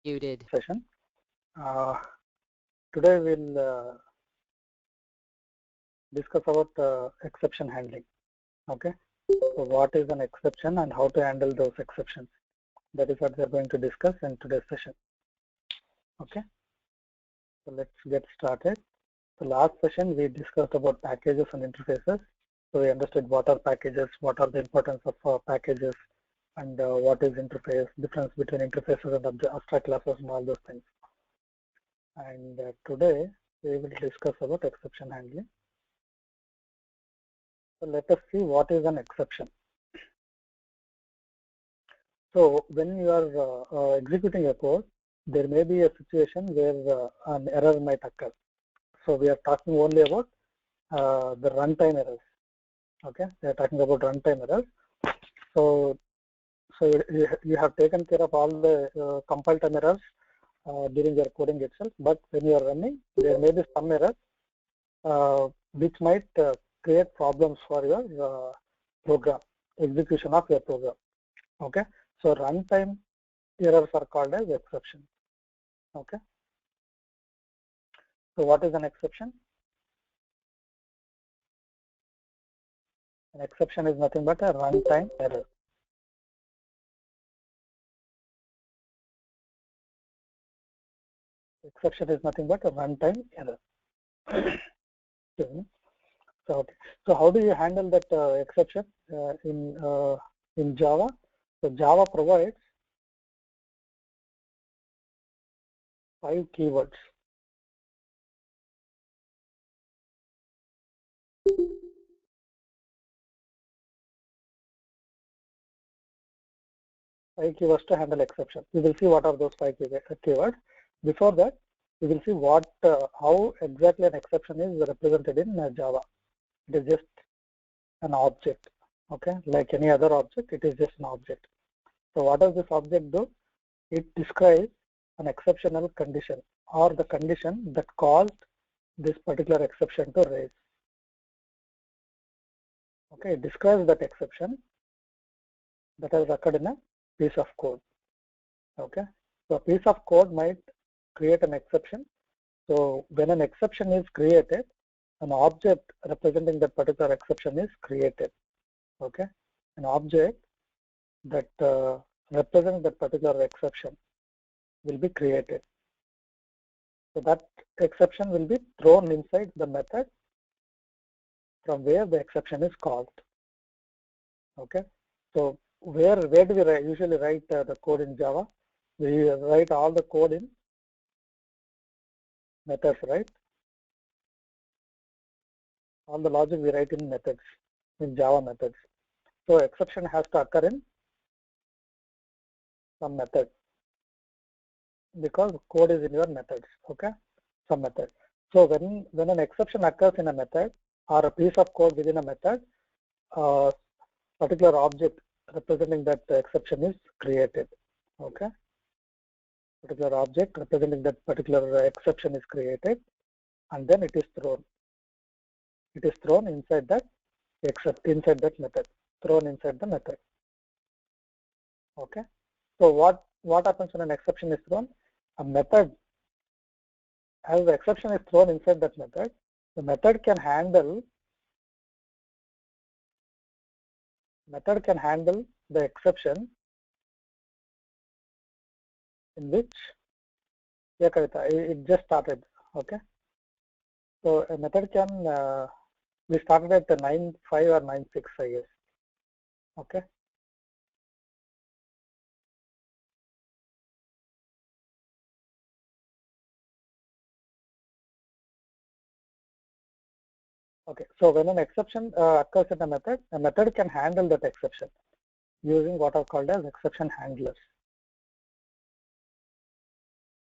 Muted. Session. Today we'll discuss about exception handling. Okay, so what is an exception and how to handle those exceptions? That is what we are going to discuss in today's session. Okay, so let's get started. The last session we discussed about packages and interfaces. So we understood what are packages, what are the importance of packages, and what is interface, difference between interfaces and abstract classes and all those things. And today we will discuss about exception handling. So let us see what is an exception. So when you are executing a code, there may be a situation where an error might occur. So we are talking only about the runtime errors. Okay, we are talking about runtime errors. So you have taken care of all the compile time errors during your coding itself, but when you are running, there may be some errors which might create problems for your program, execution of your program. Okay, so runtime errors are called as exceptions. Okay, so what is an exception? An exception is nothing but a runtime error. Exception is nothing but a runtime error. So, okay. So how do you handle that exception in Java? So Java provides 5 keywords. Five keywords to handle exception. We will see what are those 5 keywords. Before that, we will see what how exactly an exception is represented in Java. It is just an object. Okay, like any other object, it is just an object. So what does this object do? It describes an exceptional condition or the condition that caused this particular exception to raise. Okay, it describes that exception that has occurred in a piece of code. Okay, so a piece of code might create an exception. So when an exception is created, an object representing that particular exception is created. Okay, an object that represents that particular exception will be created. So that exception will be thrown inside the method from where the exception is called. Okay, so where do we usually write the code in Java? We write all the code in methods, right? All the logic we write in methods, in Java methods. So exception has to occur in some method because code is in your methods. Okay, some method. So when an exception occurs in a method or a piece of code within a method, particular object representing that exception is created. Okay, particular object representing that particular exception is created, and then it is thrown. It is thrown inside that inside that method, thrown inside the method. Okay, so what happens when an exception is thrown? A method, as the exception is thrown inside that method, the method can handle the exception in which, yeah, Kavita, it just started. Okay, so a method can we started at the 9.5 or 9.6, I guess. Okay, okay. So when an exception occurs in a method can handle that exception using what are called as exception handlers.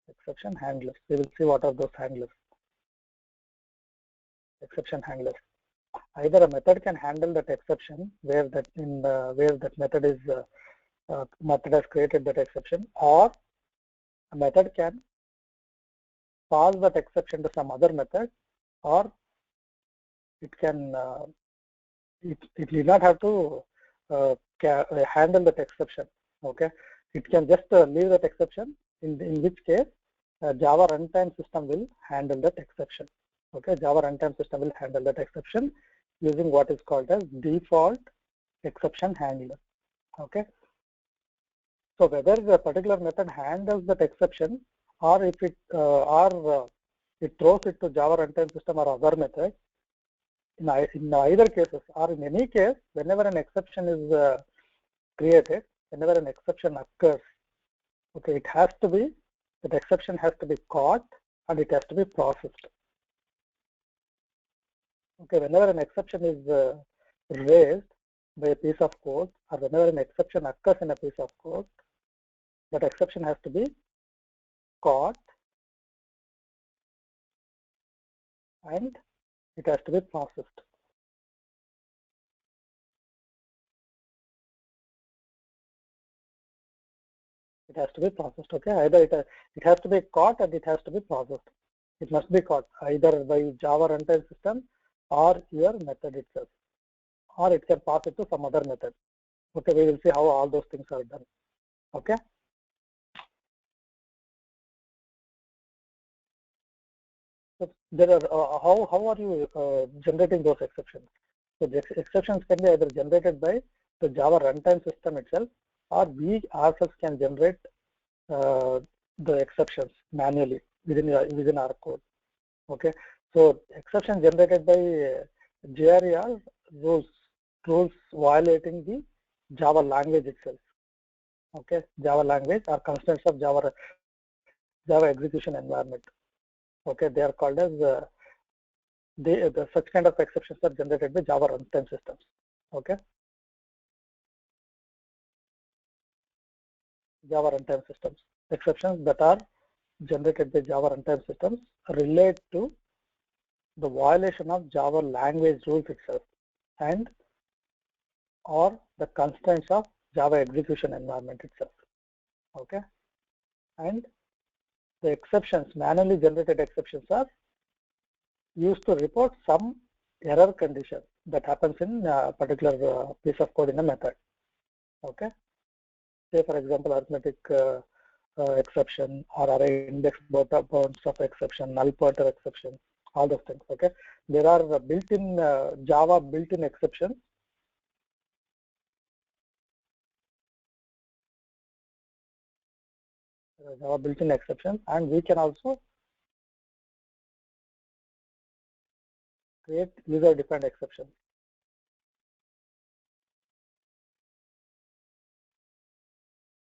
Exception handlers. We will see what are those handlers. Exception handlers. Either a method can handle that exception where that where that method is method has created that exception, or a method can pass that exception to some other method, or it can it need not have to handle that exception. Okay, it can just leave that exception in which case Java runtime system will handle that exception. Okay, Java runtime system will handle that exception using what is called as default exception handler. Okay, so whether the particular method handles that exception or if it it throws it to Java runtime system or other method, in either cases or in any case, whenever an exception is created, whenever an exception occurs, okay, it has to be, that exception has to be caught and it has to be processed. Okay, whenever an exception is raised by a piece of code, or whenever an exception occurs in a piece of code, that exception has to be caught and it has to be processed. It has to be processed. Okay, either it has to be caught and it has to be processed. It must be caught either by Java runtime system or your method itself, or it can pass it to some other method. Okay, we will see how all those things are done. Okay. So there are how are you generating those exceptions? So the exceptions can be either generated by the Java runtime system itself, or we ourselves can generate the exceptions manually within our code. Okay, so exception generated by JRE are rules violating the Java language itself. Okay, Java language or constraints of Java execution environment. Okay, they are called as such kind of exceptions are generated by Java runtime systems. Okay, Java runtime systems. Exceptions that are generated by Java runtime systems relate to the violation of Java language rules itself and or the constraints of Java execution environment itself. Okay, and the exceptions, manually generated exceptions, are used to report some error condition that happens in a particular piece of code in a method. Okay, say for example arithmetic exception or array index bounds of exception, null pointer exception, all those things. Okay, there are built-in Java built-in exceptions Java built-in exceptions, and we can also create user-defined exceptions.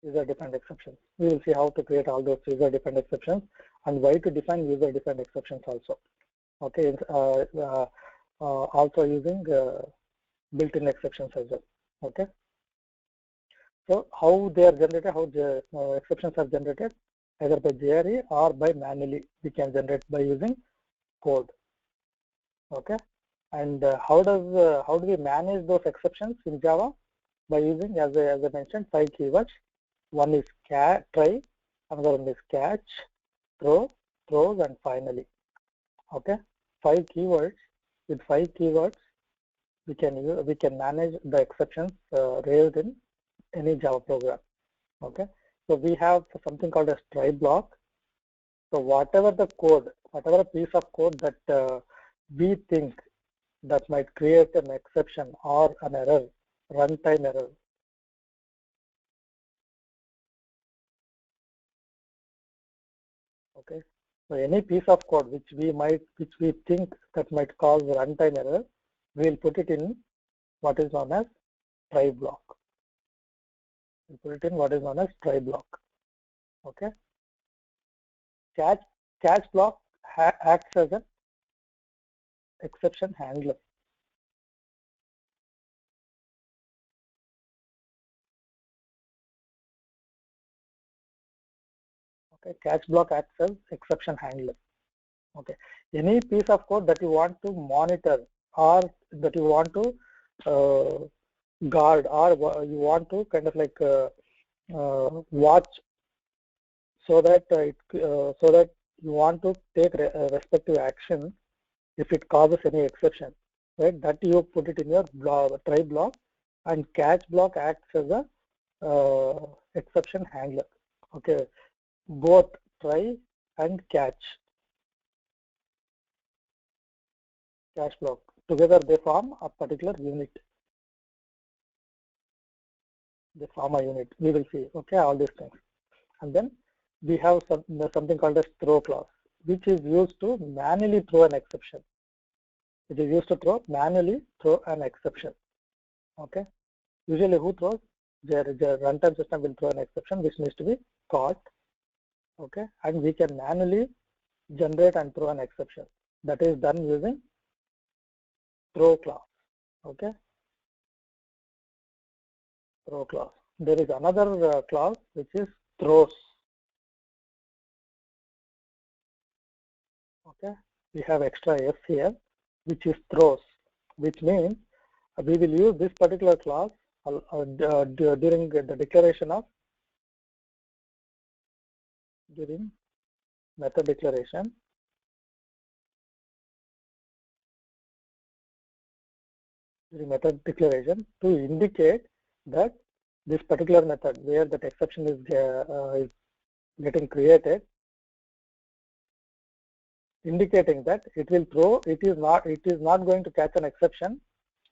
User-defined exceptions. We will see how to create all those user-defined exceptions and why to define user-defined exceptions also. Okay, also using built-in exceptions as well. Okay. So how they are generated, how the exceptions are generated, either by JRE or by manually. We can generate by using code. Okay. And how do we manage those exceptions in Java? By using, as I mentioned, 5 keywords. One is try, another one is catch, throw, throws, and finally. Okay, 5 keywords. With 5 keywords, we can manage the exceptions raised in any Java program. Okay, so we have something called as try block. So whatever the code, whatever piece of code that we think that might create an exception or an error, runtime error. Okay, so any piece of code which we think that might cause runtime error, we will put it in what is known as try block. We put it in what is known as try block. Okay, catch block acts as an exception handler. Okay, catch block acts as exception handler. Okay, any piece of code that you want to monitor or that you want to guard or you want to kind of like watch, so that you want to take respective action if it causes any exception, right? That you put it in your try block, and catch block acts as a exception handler. Okay, both try and catch block. Together they form a particular unit. They form a unit. We will see, okay, all these things. And then we have something called as throw clause, which is used to manually throw an exception. It is used to manually throw an exception. Okay. Usually who throws? The runtime system will throw an exception which needs to be caught. Okay. And we can manually generate and throw an exception. That is done using throw clause. Okay. Throw clause. There is another clause which is throws. Okay. We have extra S here, which is throws, which means we will use this particular clause during the declaration of method declaration. During method declaration to indicate that this particular method where that exception is getting created, indicating that it will throw. It is not going to catch an exception.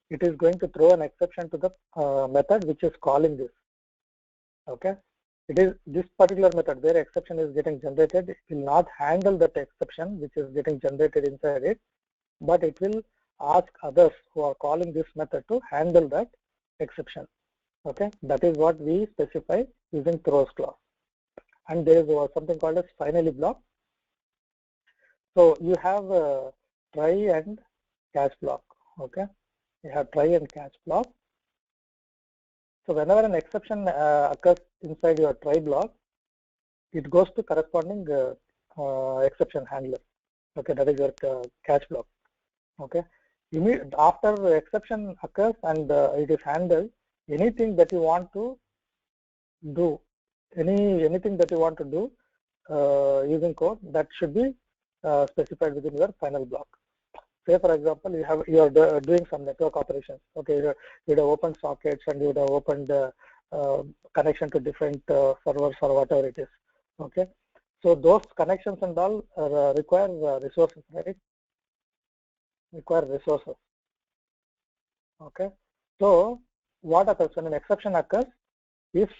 It is going to throw an exception to the method which is calling this. Okay. It is this particular method where exception is getting generated. It will not handle that exception which is getting generated inside it, but it will ask others who are calling this method to handle that exception. Okay, that is what we specify using throws clause. And there is something called as finally block. So you have try and catch block. Okay, you have try and catch block. So whenever an exception occurs inside your try block, it goes to corresponding exception handler. Okay, that is your catch block. Okay, after exception occurs and it is handled, anything that you want to do, anything that you want to do using code, that should be specified within your final block. Say for example, you are doing some network operations. Okay, you would have opened sockets and you would have opened connection to different servers or whatever it is. Okay, so those connections and all require resources, right? Require resources. Okay, so what happens when an exception occurs? If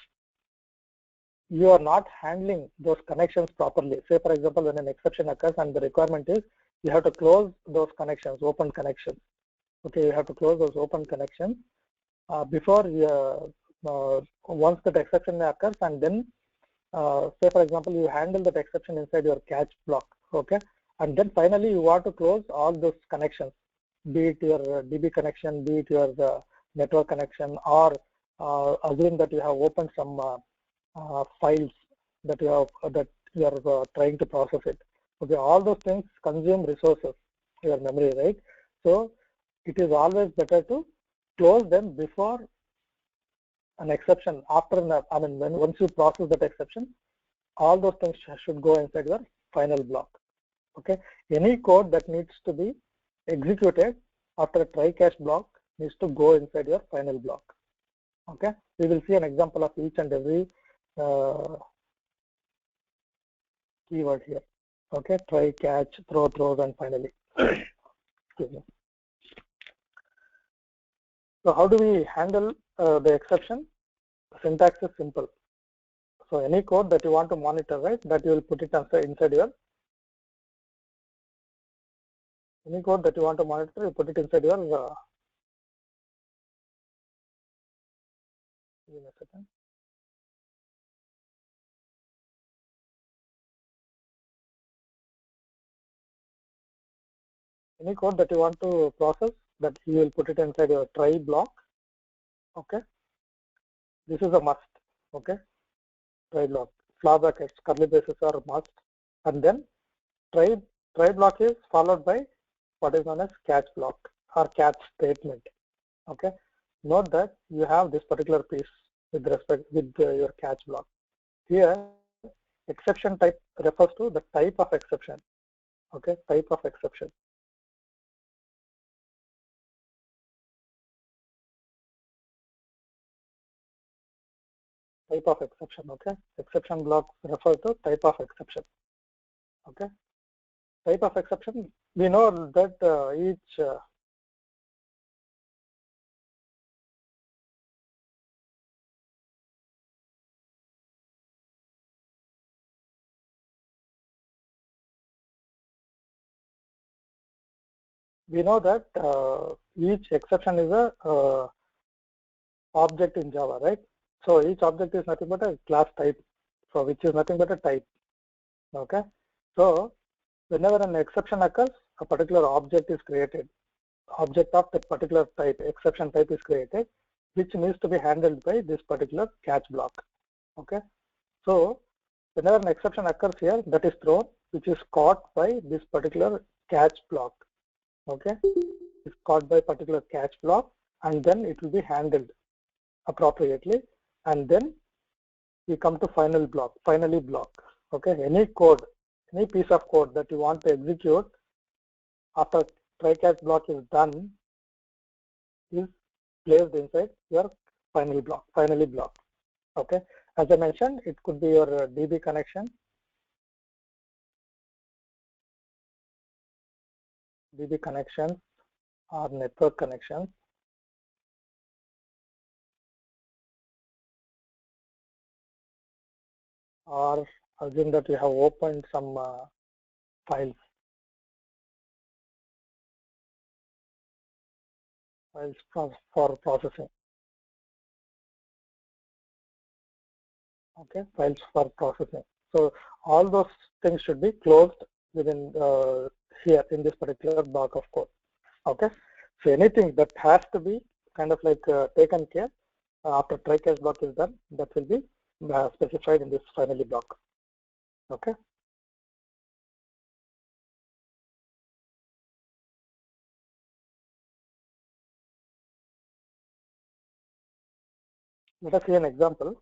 you are not handling those connections properly, say for example, when an exception occurs and the requirement is you have to close those connections, open connections. Okay, you have to close those open connections before once that exception occurs, and then say for example, you handle that exception inside your catch block. Okay, and then finally you want to close all those connections, be it your DB connection, be it your network connection, or assume that you have opened some files that you are trying to process it. Okay, all those things consume resources, your memory, right? So it is always better to close them before an exception. After, once you process that exception, all those things should go inside your final block. Okay, any code that needs to be executed after a try catch block needs to go inside your final block. Okay, we will see an example of each and every keyword here. Okay, try, catch, throw, throws, and finally. Excuse me. So how do we handle the exception? The syntax is simple. So any code that you want to monitor, right, that you will put it inside your, any code that you want to monitor, you put it inside your, give me a second. Any code that you want to process, that you will put it inside your try block. Okay, this is a must. Okay, try block, flag brackets, curly braces are must, and then try block is followed by what is known as catch block or catch statement. Okay, note that you have this particular piece with respect with your catch block. Here, exception type refers to the type of exception. Okay, type of exception. type of exception. Okay, exception blocks refer to type of exception. Okay, type of exception, we know that each we know that each exception is a object in Java, right? So each object is nothing but a class type, so which is nothing but a type. Okay, so whenever an exception occurs, a particular object is created. Object of that particular type, exception type is created, which needs to be handled by this particular catch block. Okay, so whenever an exception occurs here, that is thrown, which is caught by this particular catch block. Okay, it's caught by particular catch block, and then it will be handled appropriately, and then we come to finally block. Okay, any code, any piece of code that you want to execute after try catch block is done is placed inside your finally block. Okay, as I mentioned, it could be your DB connection, or network connections, or assume that you have opened some files for processing. Okay, files for processing. So all those things should be closed within here in this particular block of code. Okay, so anything that has to be kind of like taken care after try catch block is done, that will be specified in this finally block. Okay. Let us see an example.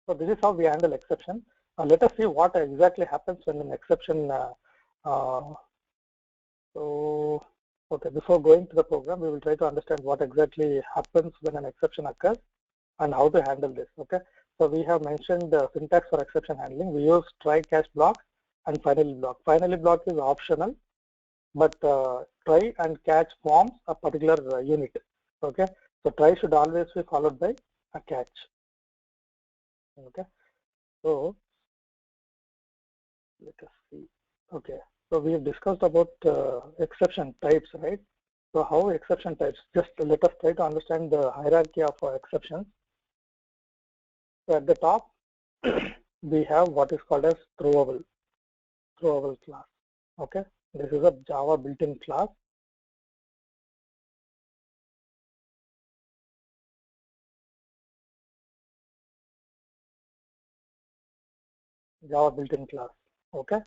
So this is how we handle exception. Let us see what exactly happens when an exception. So, okay, before going to the program, we will try to understand what exactly happens when an exception occurs and how to handle this. Okay, so we have mentioned the syntax for exception handling. We use try catch block and finally block. Finally block is optional, but try and catch forms a particular unit. Okay, so try should always be followed by a catch. Okay, so let us see. Okay, so we have discussed about exception types, right? So how exception types? Just let us try to understand the hierarchy of exceptions. So at the top, we have what is called as throwable class. Okay, this is a Java built-in class. Java built-in class. Okay,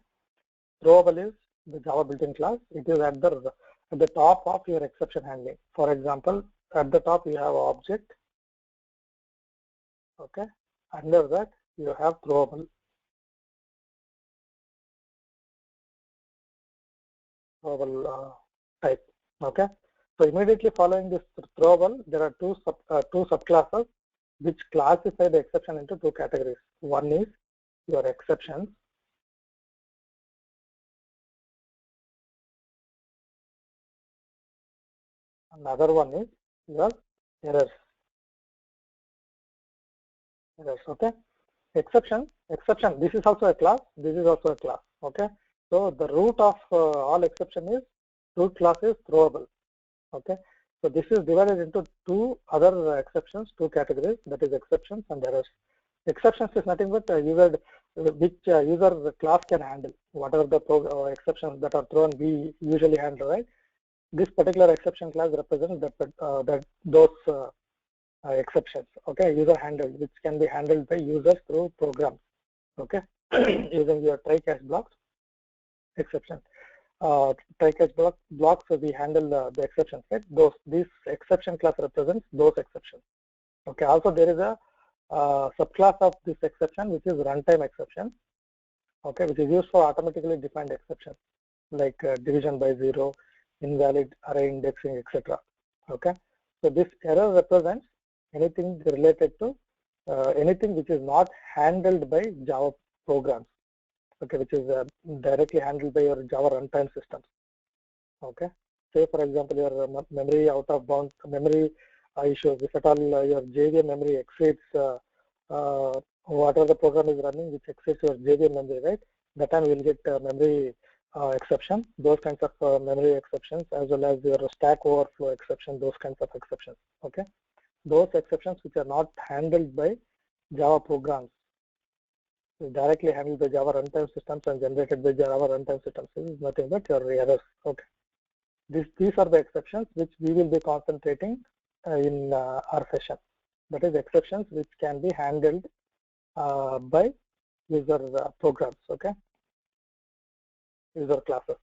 throwable is the Java built-in class. It is at the top of your exception handling. For example, at the top you have object. Okay, under that you have throwable type. Okay, so immediately following this throwable, there are two subclasses which classify the exception into two categories. One is your exceptions, another one is your errors. Okay, exception. This is also a class. This is also a class. Okay, so the root of all exception is root class is throwable. Okay, so this is divided into two other exceptions, two categories, that is exceptions and errors. Exceptions is nothing but which user class can handle. Whatever the exceptions that are thrown, we usually handle, right? This particular exception class represents those exceptions. Okay, user handled, which can be handled by users through programs. Okay, using your try catch blocks exception. Try catch blocks, so we handle the exceptions, right? This exception class represents those exceptions. Okay, also there is a subclass of this exception which is runtime exception. Okay, which is used for automatically defined exceptions. like division by zero, invalid array indexing, etc. Okay, so this error represents anything related to anything which is not handled by Java programs, okay, which is directly handled by your Java runtime systems. Okay, say for example your memory out of bound memory issues. If at all your JVM memory exceeds whatever the program is running, which exceeds your JVM memory, right? That time you will get memory exception. Those kinds of memory exceptions, as well as your stack overflow exception. Those kinds of exceptions. Okay, those exceptions which are not handled by Java programs, directly handled by Java runtime systems and generated by Java runtime systems. This is nothing but your errors. Okay. These are the exceptions which we will be concentrating in our session. That is exceptions which can be handled by user programs, okay, user classes.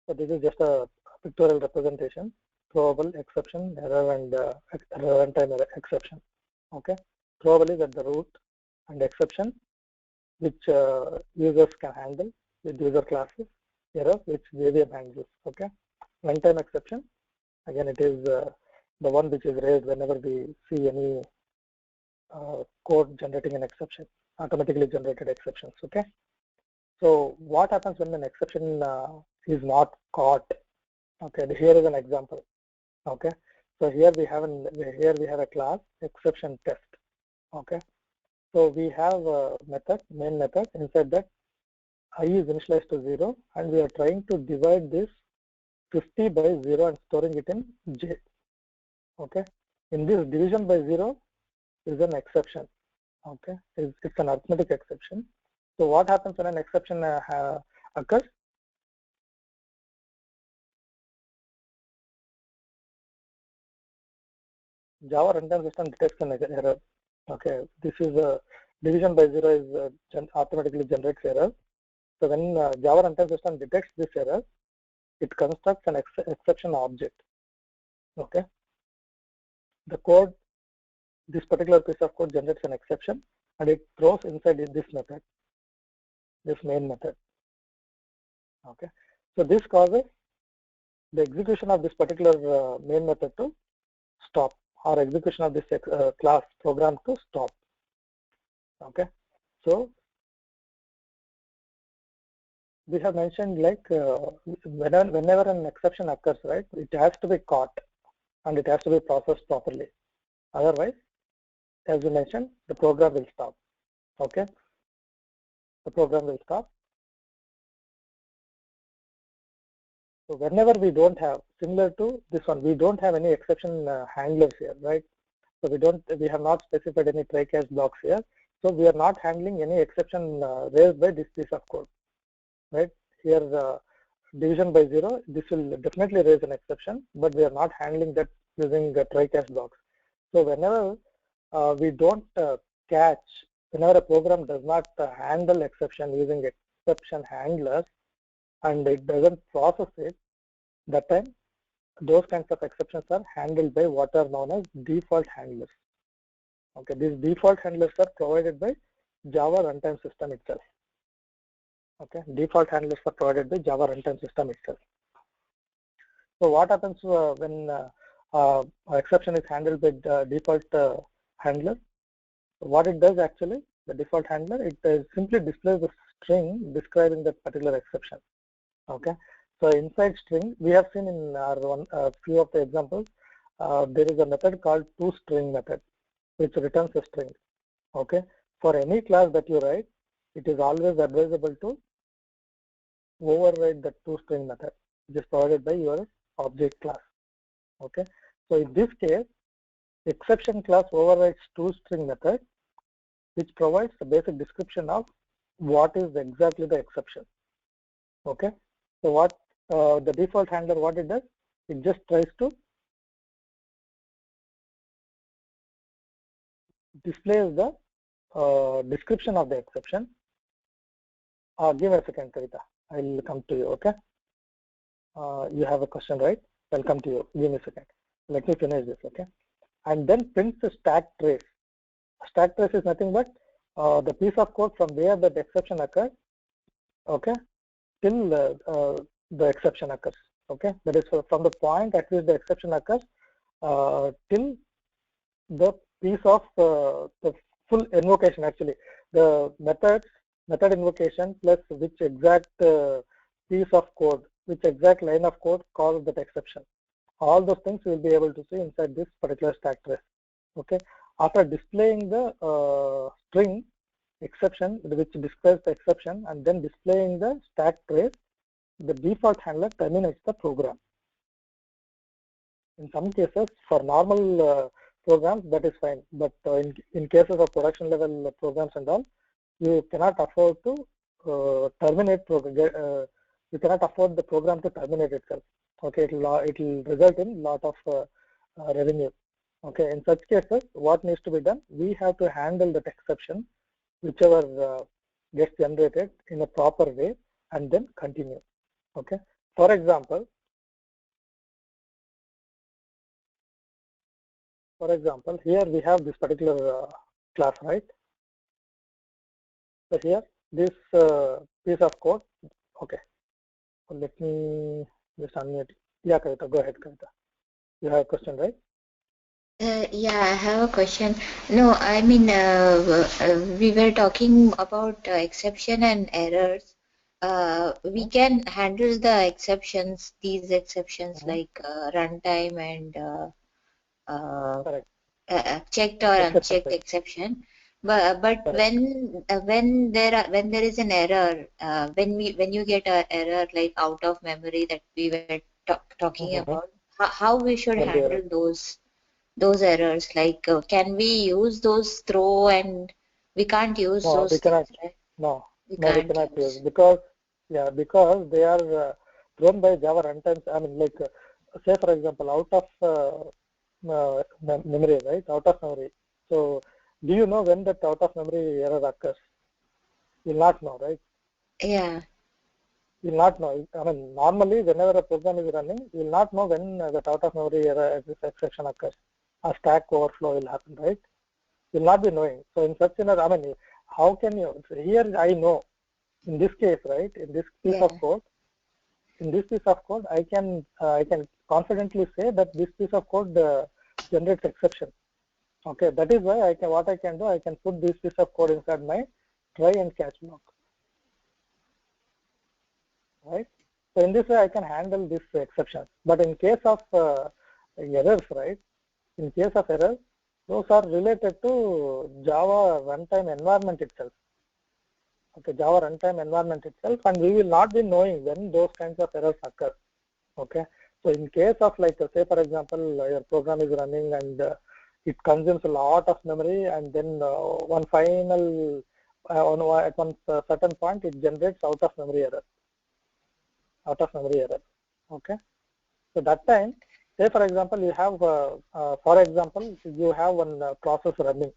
So this is just a pictorial representation, throwable, exception, error, and runtime exception. Okay, throwable is at the root, and exception which users can handle with user classes, error which JVM handles. Okay, runtime exception, again it is the one which is raised whenever we see any code generating an exception, automatically generated exceptions. Okay, so what happens when an exception is not caught? Okay, here is an example. Okay, so here we have a class exception test. Okay, so we have a method, main method. Inside that I is initialized to 0, and we are trying to divide this 50 by 0 and storing it in J. Okay, in this division by 0 is an exception. Okay, it's an arithmetic exception. So what happens when an exception occurs? Java runtime system detects an error. Okay, this is a division by 0 is automatically generates error. So when Java runtime system detects this error, it constructs an exception object. Okay, the code, this particular piece of code generates an exception, and it throws inside this method, this main method. Okay, so this causes the execution of this particular main method to stop, or execution of this class program to stop. Okay, so we have mentioned like whenever an exception occurs, right, it has to be caught and it has to be processed properly. Otherwise, as we mentioned, the program will stop. Okay, the program will stop. So whenever we don't have, similar to this one, we don't have any exception handlers here, right? So we have not specified any try catch blocks here. So we are not handling any exception raised by this piece of code, right? Here division by 0, this will definitely raise an exception, but we are not handling that using try catch blocks. So whenever we don't catch, whenever a program does not handle exception using exception handlers and it doesn't process it, that time those kinds of exceptions are handled by what are known as default handlers. Okay, these default handlers are provided by Java runtime system itself. Okay, default handlers are provided by Java runtime system itself. So what happens when exception is handled by default handler? What it does actually, the default handler, it simply displays a string describing that particular exception. Okay, so inside string, we have seen in our few of the examples, there is a method called toString method, which returns a string. Okay, for any class that you write, it is always advisable to override the toString method, which is provided by your object class. Okay, so in this case, exception class overrides toString method, which provides a basic description of what is exactly the exception. Okay, so what the default handler, what it does, it just tries to display the description of the exception. Give me a second, Kavita. I'll come to you. Okay, you have a question, right? I'll come to you. Give me a second. Let me finish this, okay? And then print the stack trace. Stack trace is nothing but the piece of code from where that exception occurs, okay, till the exception occurs, okay? That is from the point at which the exception occurs till the piece of the full invocation. Actually, the method invocation plus which exact piece of code, which exact line of code caused that exception. All those things we'll be able to see inside this particular stack trace. Okay. After displaying the string exception, which displays the exception, and then displaying the stack trace, the default handler terminates the program. In some cases, for normal programs, that is fine, but in cases of production level programs and all, you cannot afford to terminate program. You cannot afford the program to terminate itself. Okay, it will result in lot of revenue. Okay, in such cases, what needs to be done? We have to handle that exception, whichever gets generated, in a proper way, and then continue. Okay, for example, here we have this particular class, right? So here, this piece of code. Okay, so let me just unmute. Yeah, Kavita, go ahead, Kavita. You have a question, right? Yeah, I have a question. No, I mean, we were talking about exception and errors. We can handle the exceptions, these exceptions like runtime and Correct. checked or Exception unchecked type. exception. But Correct. when there is an error, when you get an error like out of memory that we were talking about, how we should Memory error. handle those errors, like can we use those throw, and we can't use No, those we cannot. things, right? No, We no, we can't cannot use, use. because because they are thrown by Java runtimes. I mean, like say for example, out of memory, right? Out of memory. So, do you know when that out of memory error occurs? You'll not know, right? Yeah. You'll not know. I mean, normally, whenever a program is running, you'll not know when that out of memory error, this exception occurs. A stack overflow will happen, right? You'll not be knowing. So, in such scenario, I mean, how can you? So here, I know. In this case, right? In this piece Yeah. of code, I can confidently say that this piece of code generates exception. Okay, that is why what I can do, I can put this piece of code inside my try and catch block. Right? So in this way, I can handle this exception. But in case of errors, right? In case of errors, those are related to Java runtime environment itself. Okay, Java runtime environment itself, and we will not be knowing when those kinds of errors occur. Okay, so in case of like say for example, your program is running and it consumes a lot of memory, and then one final at one certain point it generates out of memory error. Okay, so that time, say for example, you have for example, you have one process running.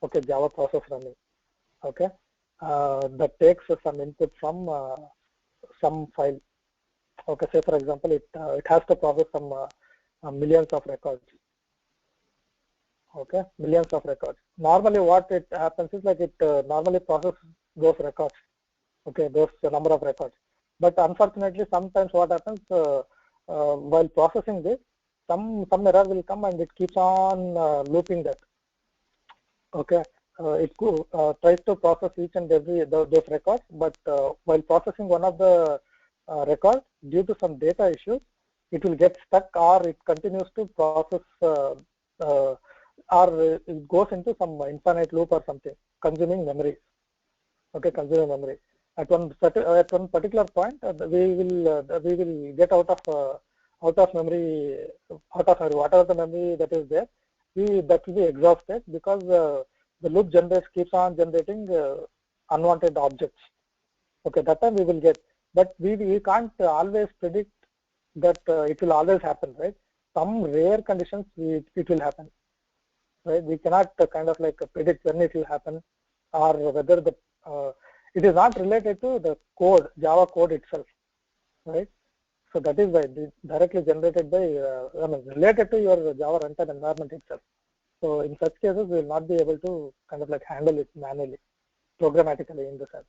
Okay, Java process running. Okay, that takes some input from some file. Okay, say for example, it has to process some millions of records. Okay, millions of records. Normally, what it happens is like it normally processes those records. Okay, those number of records. But unfortunately, sometimes what happens while processing this, some error will come and it keeps on looping that. Okay, it tries to process each and every those records, but while processing one of the records, due to some data issues, it will get stuck, or it continues to process, or it goes into some infinite loop or something, consuming memory. Okay, consuming memory. At one particular point, we will get out of memory, whatever the memory that is there, that will be exhausted, because the loop keeps on generating unwanted objects. Okay, that time we will get, but we can't always predict that it will always happen, right? Some rare conditions it will happen, right? We cannot kind of like predict when it will happen, or whether it is not related to the code, Java code itself, right? So that is why this directly generated by, related to your Java runtime environment itself. So in such cases, we will not be able to kind of like handle it manually, programmatically in the sense.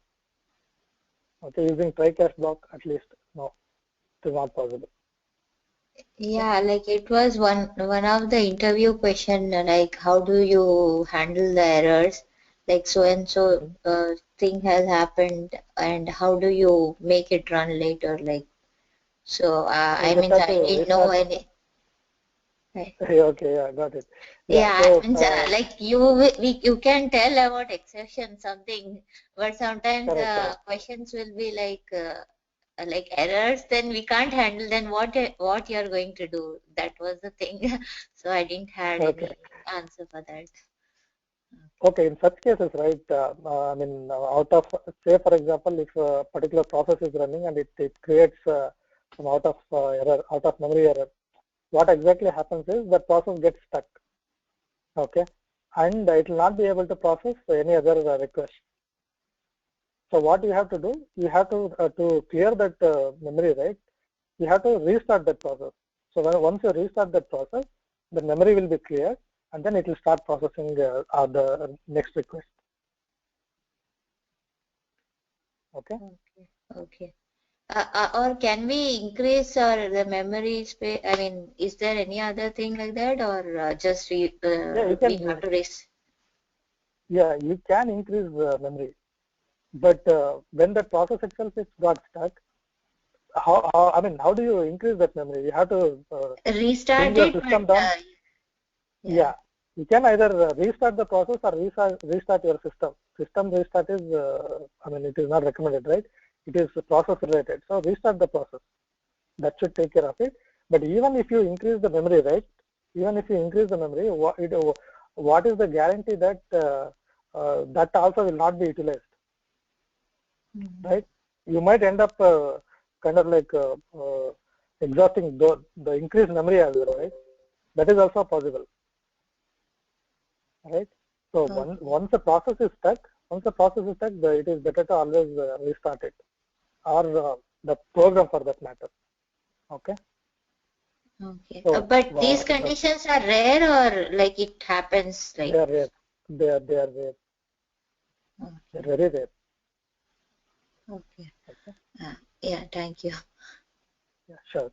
Okay, using try catch block, at least, no, it is not possible. Yeah, like it was one of the interview question, like how do you handle the errors? Like so and so thing has happened, and how do you make it run later? Like so, You I just mean, have I to didn't know restart. any. Right. Okay, yeah, got it. Yeah, Yeah, so I mean, like you can tell about exception something, but sometimes correct, correct. questions will be like errors. Then we can't handle. Then what you're going to do? That was the thing. So I didn't had Okay. any answer for that. Okay, in such cases, right, out of, say, for example, if a particular process is running and it creates some out of error, out of memory error, what exactly happens is the process gets stuck, okay, and it will not be able to process any other request. So what you have to do, you have to clear that memory, right, you have to restart that process. So once you restart that process, the memory will be cleared and then it will start processing the next request. Okay. Okay. Okay. Or can we increase the memory space? I mean, is there any other thing like that, or just Yeah, you we can. have to raise? Yeah, you can increase memory, but when the process itself is got stuck, how do you increase that memory? You have to bring Restart your it, but system down. yeah. Yeah, you can either restart the process or restart your system. System restart is, it is not recommended, right? It is process related. So restart the process. That should take care of it. But even if you increase the memory, right? Even if you increase the memory, what is the guarantee that that also will not be utilized, right? You might end up kind of like exhausting the increased memory as well, right? That is also possible, right? So once the process is stuck, it is better to always restart it, or the program for that matter. Okay. Okay. So But these conditions are rare, or like it happens they like. are rare. They are rare. They're very rare. Okay. Okay. Yeah, thank you. Yeah, sure.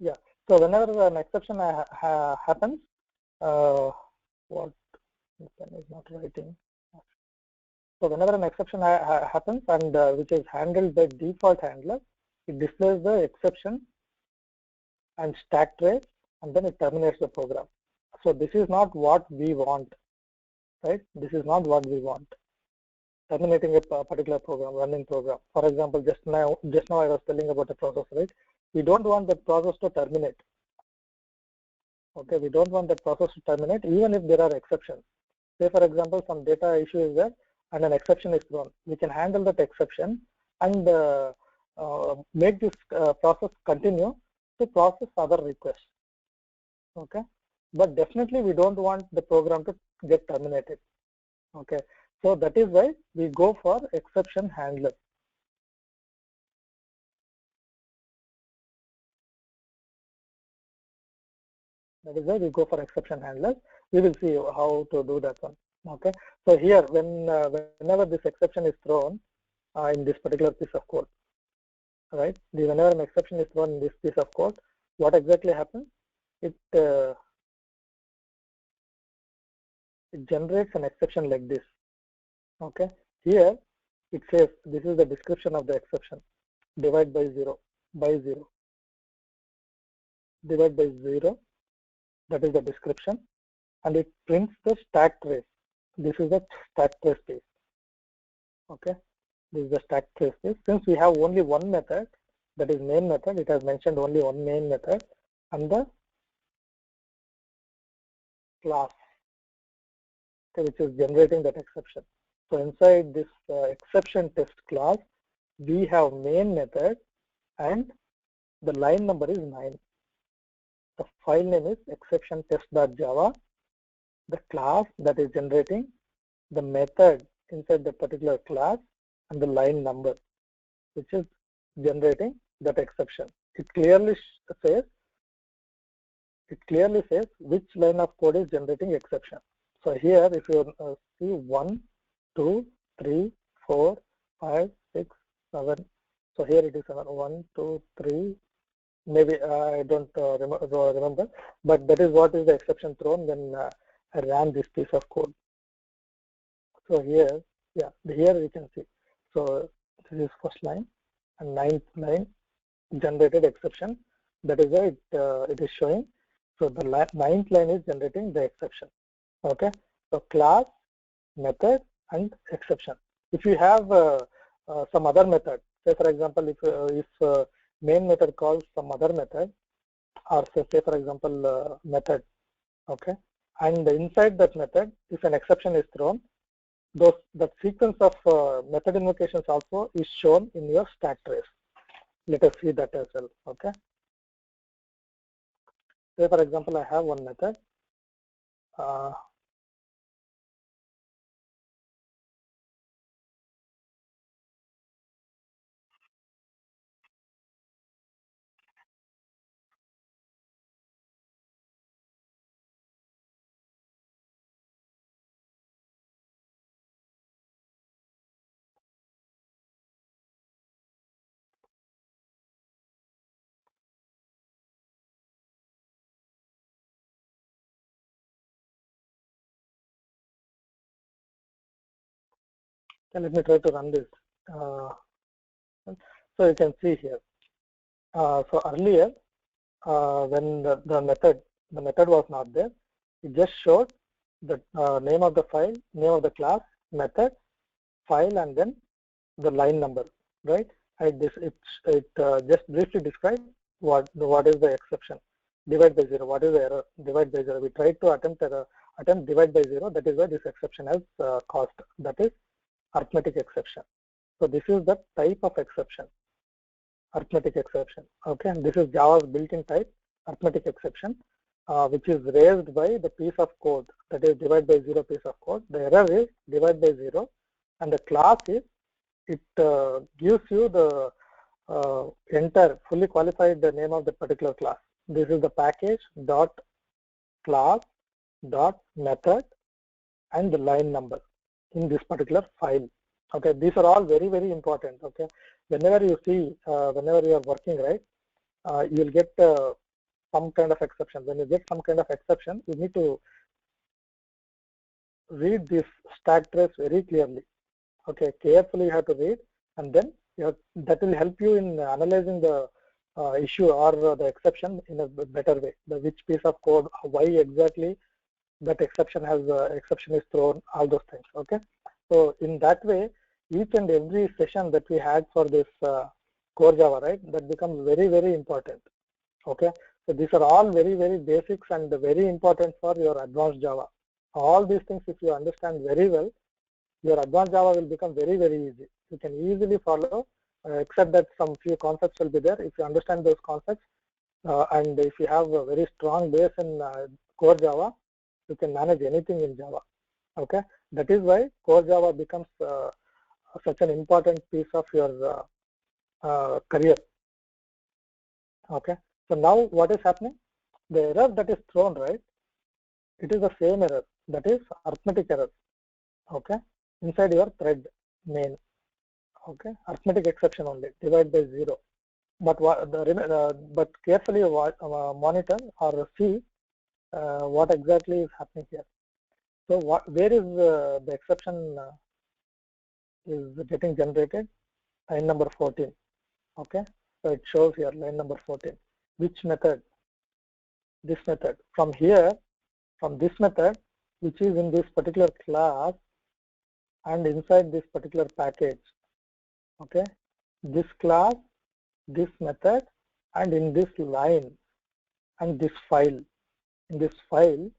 Yeah. So whenever an exception happens, what is not writing. So whenever an exception happens and which is handled by default handler, it displays the exception and stack trace, and then it terminates the program. So this is not what we want, right? This is not what we want. Terminating a particular program, running program. For example, just now I was telling about the process, right? We don't want the process to terminate. Okay, we don't want that process to terminate even if there are exceptions. Say for example, some data issue is there and an exception is thrown. We can handle that exception and make this process continue to process other requests. Okay, but definitely we don't want the program to get terminated. Okay, so that is why we go for exception handler. That is why we go for exception handlers. We will see how to do that one. Okay, so here whenever this exception is thrown in this particular piece of code, right? Whenever an exception is thrown in this piece of code, what exactly happens? It generates an exception like this. Okay, here it says this is the description of the exception. Divide by 0, divide by 0. That is the description, and it prints the stack trace. This is the stack trace piece. Okay, this is the stack trace piece. Since we have only one method, that is main method, it has mentioned only one main method and the class, okay, which is generating that exception. So inside this exception test class, we have main method and the line number is 9. The file name is exception test.java. The class that is generating, the method inside the particular class and the line number, which is generating that exception. It clearly says which line of code is generating exception. So here, if you see 1, 2, 3, 4, 5, 6, 7. So here it is 7, 1, 2, 3. Maybe I don't remember, but that is what is the exception thrown when I ran this piece of code. So here, yeah, here you can see. So this is first line and ninth line generated exception. That is why it is showing. So the ninth line is generating the exception. Okay. So class, method, and exception. If you have some other method, say for example, if main method calls some other method, or say for example method, okay, and inside that method, if an exception is thrown, that sequence of method invocations also is shown in your stack trace. Let us see that as well. Okay. Say for example, I have one method. Let me try to run this. So you can see here. So earlier, when the method was not there, it just showed the name of the file, name of the class, method, file, and then the line number, right? And this it just briefly describes what is the exception. Divide by 0. What is the error? Divide by 0. We tried to attempt divide by 0. That is why this exception has caused. That is arithmetic exception. So this is the type of exception, arithmetic exception. Okay, and this is Java's built-in type, arithmetic exception, which is raised by the piece of code, that is divide by 0 piece of code. The error is divide by 0, and the class is it gives you the entire fully qualified the name of the particular class. This is the package dot class dot method and the line number in this particular file. Okay, these are all very, very important. Okay, whenever you see, whenever you are working, right, you will get some kind of exception. When you get some kind of exception, you need to read this stack trace very clearly. Okay, carefully you have to read, and then that will help you in analyzing the issue or the exception in a better way. Which piece of code, why exactly that exception is thrown, all those things. Okay, so in that way, each and every session that we had for this core Java, right, that becomes very, very important. Okay, so these are all very, very basics and very important for your advanced Java. All these things, if you understand very well, your advanced Java will become very, very easy. You can easily follow, except that some few concepts will be there. If you understand those concepts, and if you have a very strong base in core Java, you can manage anything in Java. Okay, that is why core Java becomes such an important piece of your career. Okay, so now what is happening? The error that is thrown, right, it is the same error, that is arithmetic error. Okay, inside your thread main. Okay, arithmetic exception only, divide by 0. But but carefully monitor or see what exactly is happening here. So where is the exception is getting generated? Line number 14. Okay, so it shows here line number 14. Which method? This method. From here, from this method, which is in this particular class and inside this particular package. Okay, this class, this method, and in this line and this file. In this file,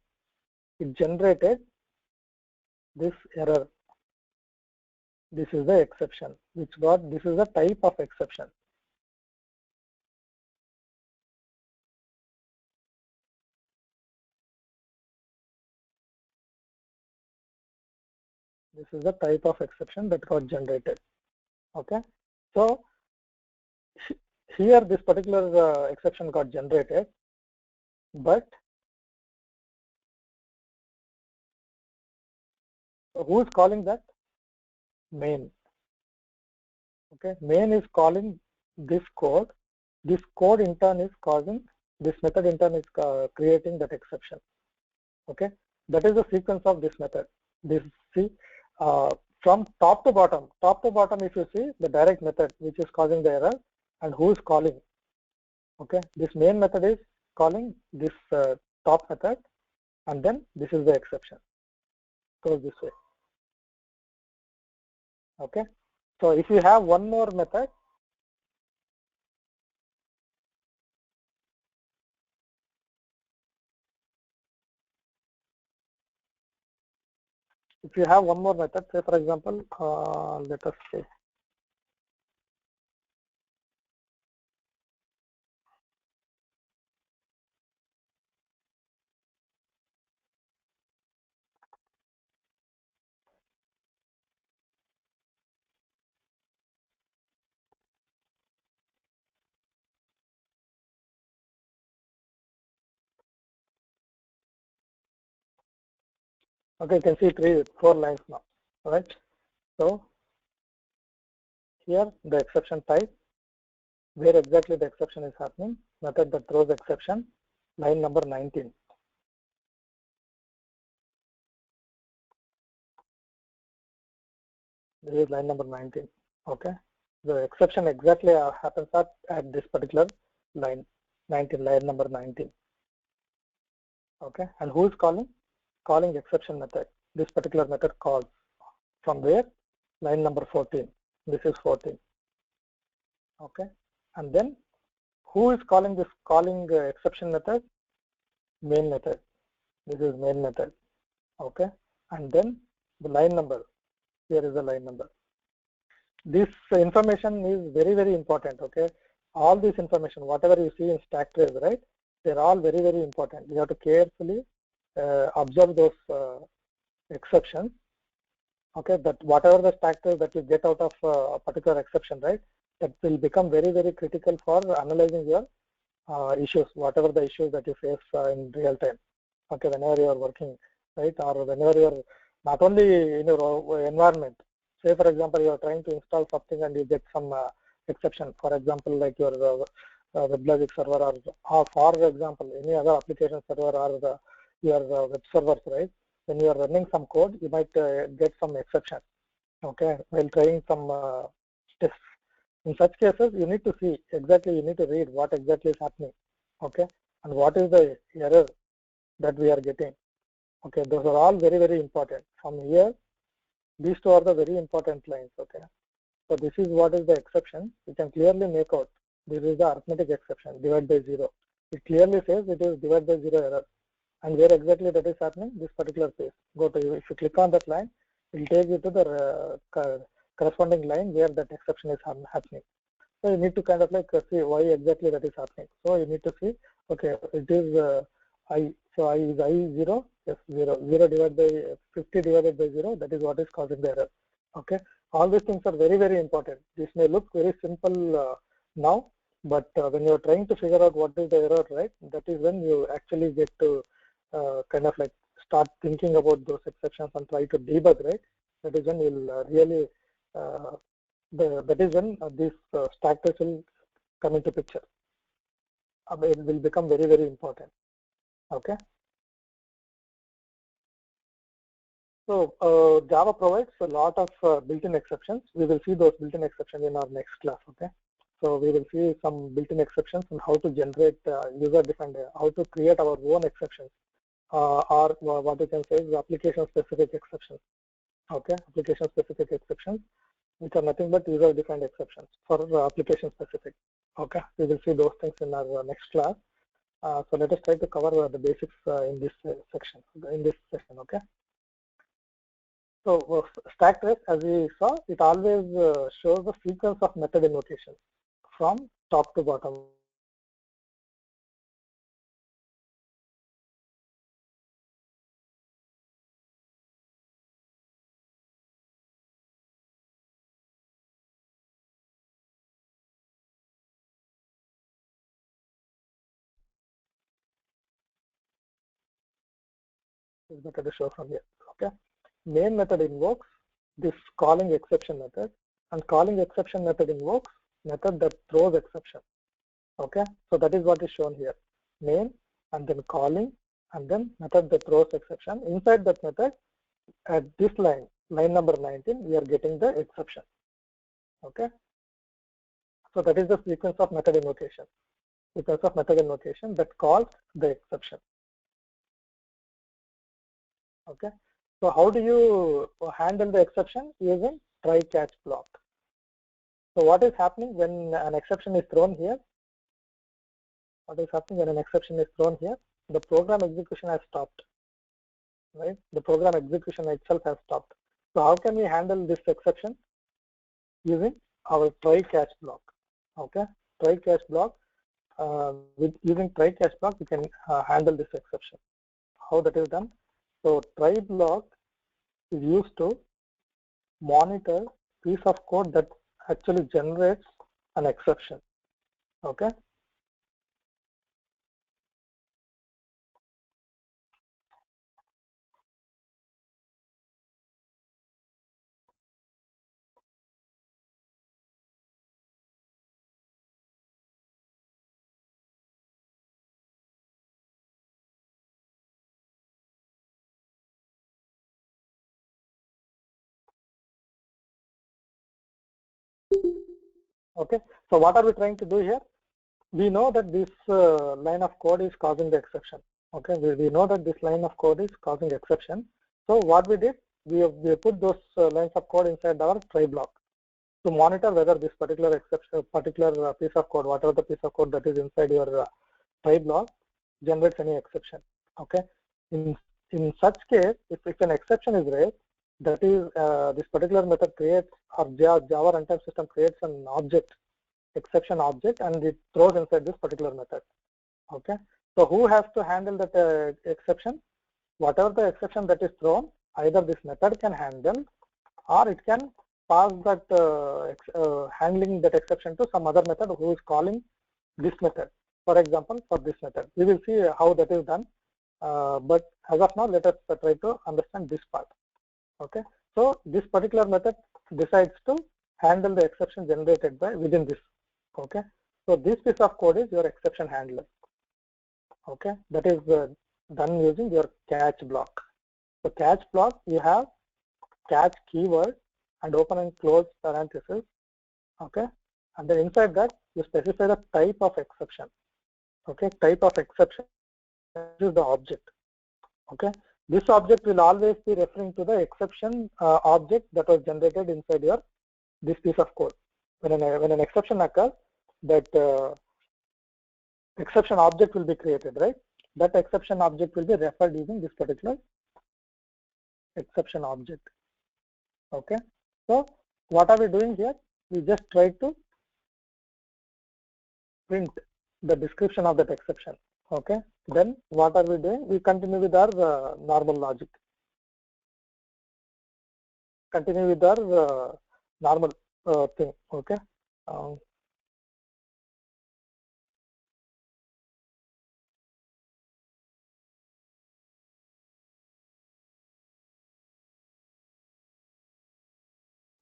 it generated this error. This is the exception, this is the type of exception. This is the type of exception that got generated. Okay, so here this particular exception got generated, but who is calling that? Main. Okay, main is calling this code. This code in turn is causing, this method in turn is creating that exception. Okay, that is the sequence of this method. This, see, from top to bottom, if you see the direct method which is causing the error, and who is calling. Okay, this main method is calling this top method, and then this is the exception. Goes this way. Okay, so if you have one more method, if you have one more method, say for example, let us say, okay, you can see 4 lines now, right? So here the exception type, where exactly the exception is happening, method that throws exception, line number 19. This is line number 19. Okay, the exception exactly happens at this particular line 19, line number 19. Okay, and who is calling? Calling exception method. This particular method calls from where? Line number 14. This is 14. Okay, and then who is calling this exception method? Main method. This is main method. Okay, and then the line number. Here is the line number. This information is very important. Okay, all this information, whatever you see in stack trace, right? They're all very important. You have to carefully observe those exceptions. Okay, that whatever the stack trace that you get out of a particular exception, right? That will become very critical for analyzing your issues, whatever the issues that you face in real time. Okay, whenever you are working, right, or whenever you are not only in your environment. Say for example, you are trying to install something and you get some exception. For example, like your WebLogic server, or for example any other application server, or your web servers, right? When you are running some code, you might get some exception. Okay, while trying some tests. In such cases, you need to see exactly, you need to read what exactly is happening. Okay, and what is the error that we are getting. Okay, those are all very important. From here, these two are the very important lines. Okay, so this is what is the exception. You can clearly make out. This is the arithmetic exception, divide by 0. It clearly says it is divide by 0 error. And where exactly that is happening? This particular page. Go to, if you click on that line, it will take you to the corresponding line where that exception is happening. So you need to kind of like see why exactly that is happening. So you need to see, okay, it is I, so I is I 0, yes 0, 0 divided by 50 divided by 0, that is what is causing the error. Okay, all these things are very important. This may look very simple now, but when you are trying to figure out what is the error, right, that is when you actually get to kind of like start thinking about those exceptions and try to debug, right? That is when you'll really that is when this stack trace will come into picture. It will become very important. Okay. So Java provides a lot of built-in exceptions. We will see those built-in exceptions in our next class. Okay. So we will see some built-in exceptions and how to generate user-defined, how to create our own exceptions, or what you can say is application-specific exceptions. Okay, application-specific exceptions, which are nothing but user-defined exceptions for application specific. Okay, we will see those things in our next class. So let us try to cover the basics in this section, in this session. Okay. So stack trace, as we saw, it always shows the sequence of method invocations from top to bottom. is better to show from here. Okay, main method invokes this calling exception method, and calling exception method invokes method that throws exception. Okay, so that is what is shown here, main and then calling and then method that throws exception. Inside that method, at this line number 19, we are getting the exception. Okay, so that is the sequence of method invocation. Sequence of method invocation that calls the exception. Okay, so how do you handle the exception? Using try catch block. So what is happening when an exception is thrown here? What is happening when an exception is thrown here? The program execution has stopped, right? The program execution itself has stopped. So how can we handle this exception? Using our try catch block. Okay, try catch block. With using try catch block, we can handle this exception. How that is done? So try block is used to monitor piece of code that actually generates an exception. Okay. Okay. So what are we trying to do here? We know that this line of code is causing the exception. Okay. We know that this line of code is causing exception. So what we did, we put those lines of code inside our try block to monitor whether this particular exception, particular piece of code, whatever the piece of code that is inside your try block, generates any exception. Okay. In such case, if an exception is raised, that is this particular method creates, or Java runtime system creates an object, exception object, and it throws inside this particular method. Okay. So who has to handle that exception? Whatever the exception that is thrown, either this method can handle, or it can pass that handling that exception to some other method who is calling this method. For example, for this method, we will see how that is done. But as of now, let us try to understand this part. Okay, so this particular method decides to handle the exception generated by within this. Okay, so this piece of code is your exception handler. Okay, that is done using your catch block. So catch block, you have catch keyword and open and close parentheses. Okay, and then inside that you specify the type of exception. Okay, type of exception is the object. Okay, this object will always be referring to the exception object that was generated inside your this piece of code. When an exception occurs, that exception object will be created, right? That exception object will be referred using this particular exception object. Okay, so what are we doing here? We just try to print the description of that exception. Okay, then what are we doing? We continue with our normal logic. Continue with our normal thing. Okay.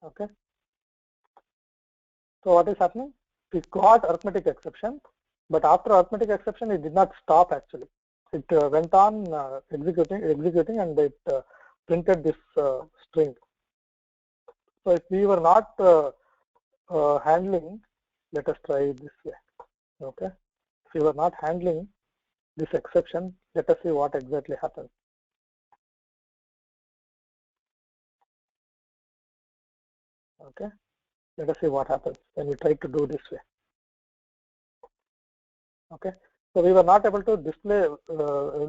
Okay. So what is happening? We got arithmetic exception, but after arithmetic exception, it did not stop actually. It went on executing, and it printed this string. So if we were not handling, let us try this way. Okay. If we were not handling this exception, let us see what exactly happens. Okay. Let us see what happens when we try to do this way. Okay, so we were not able to display,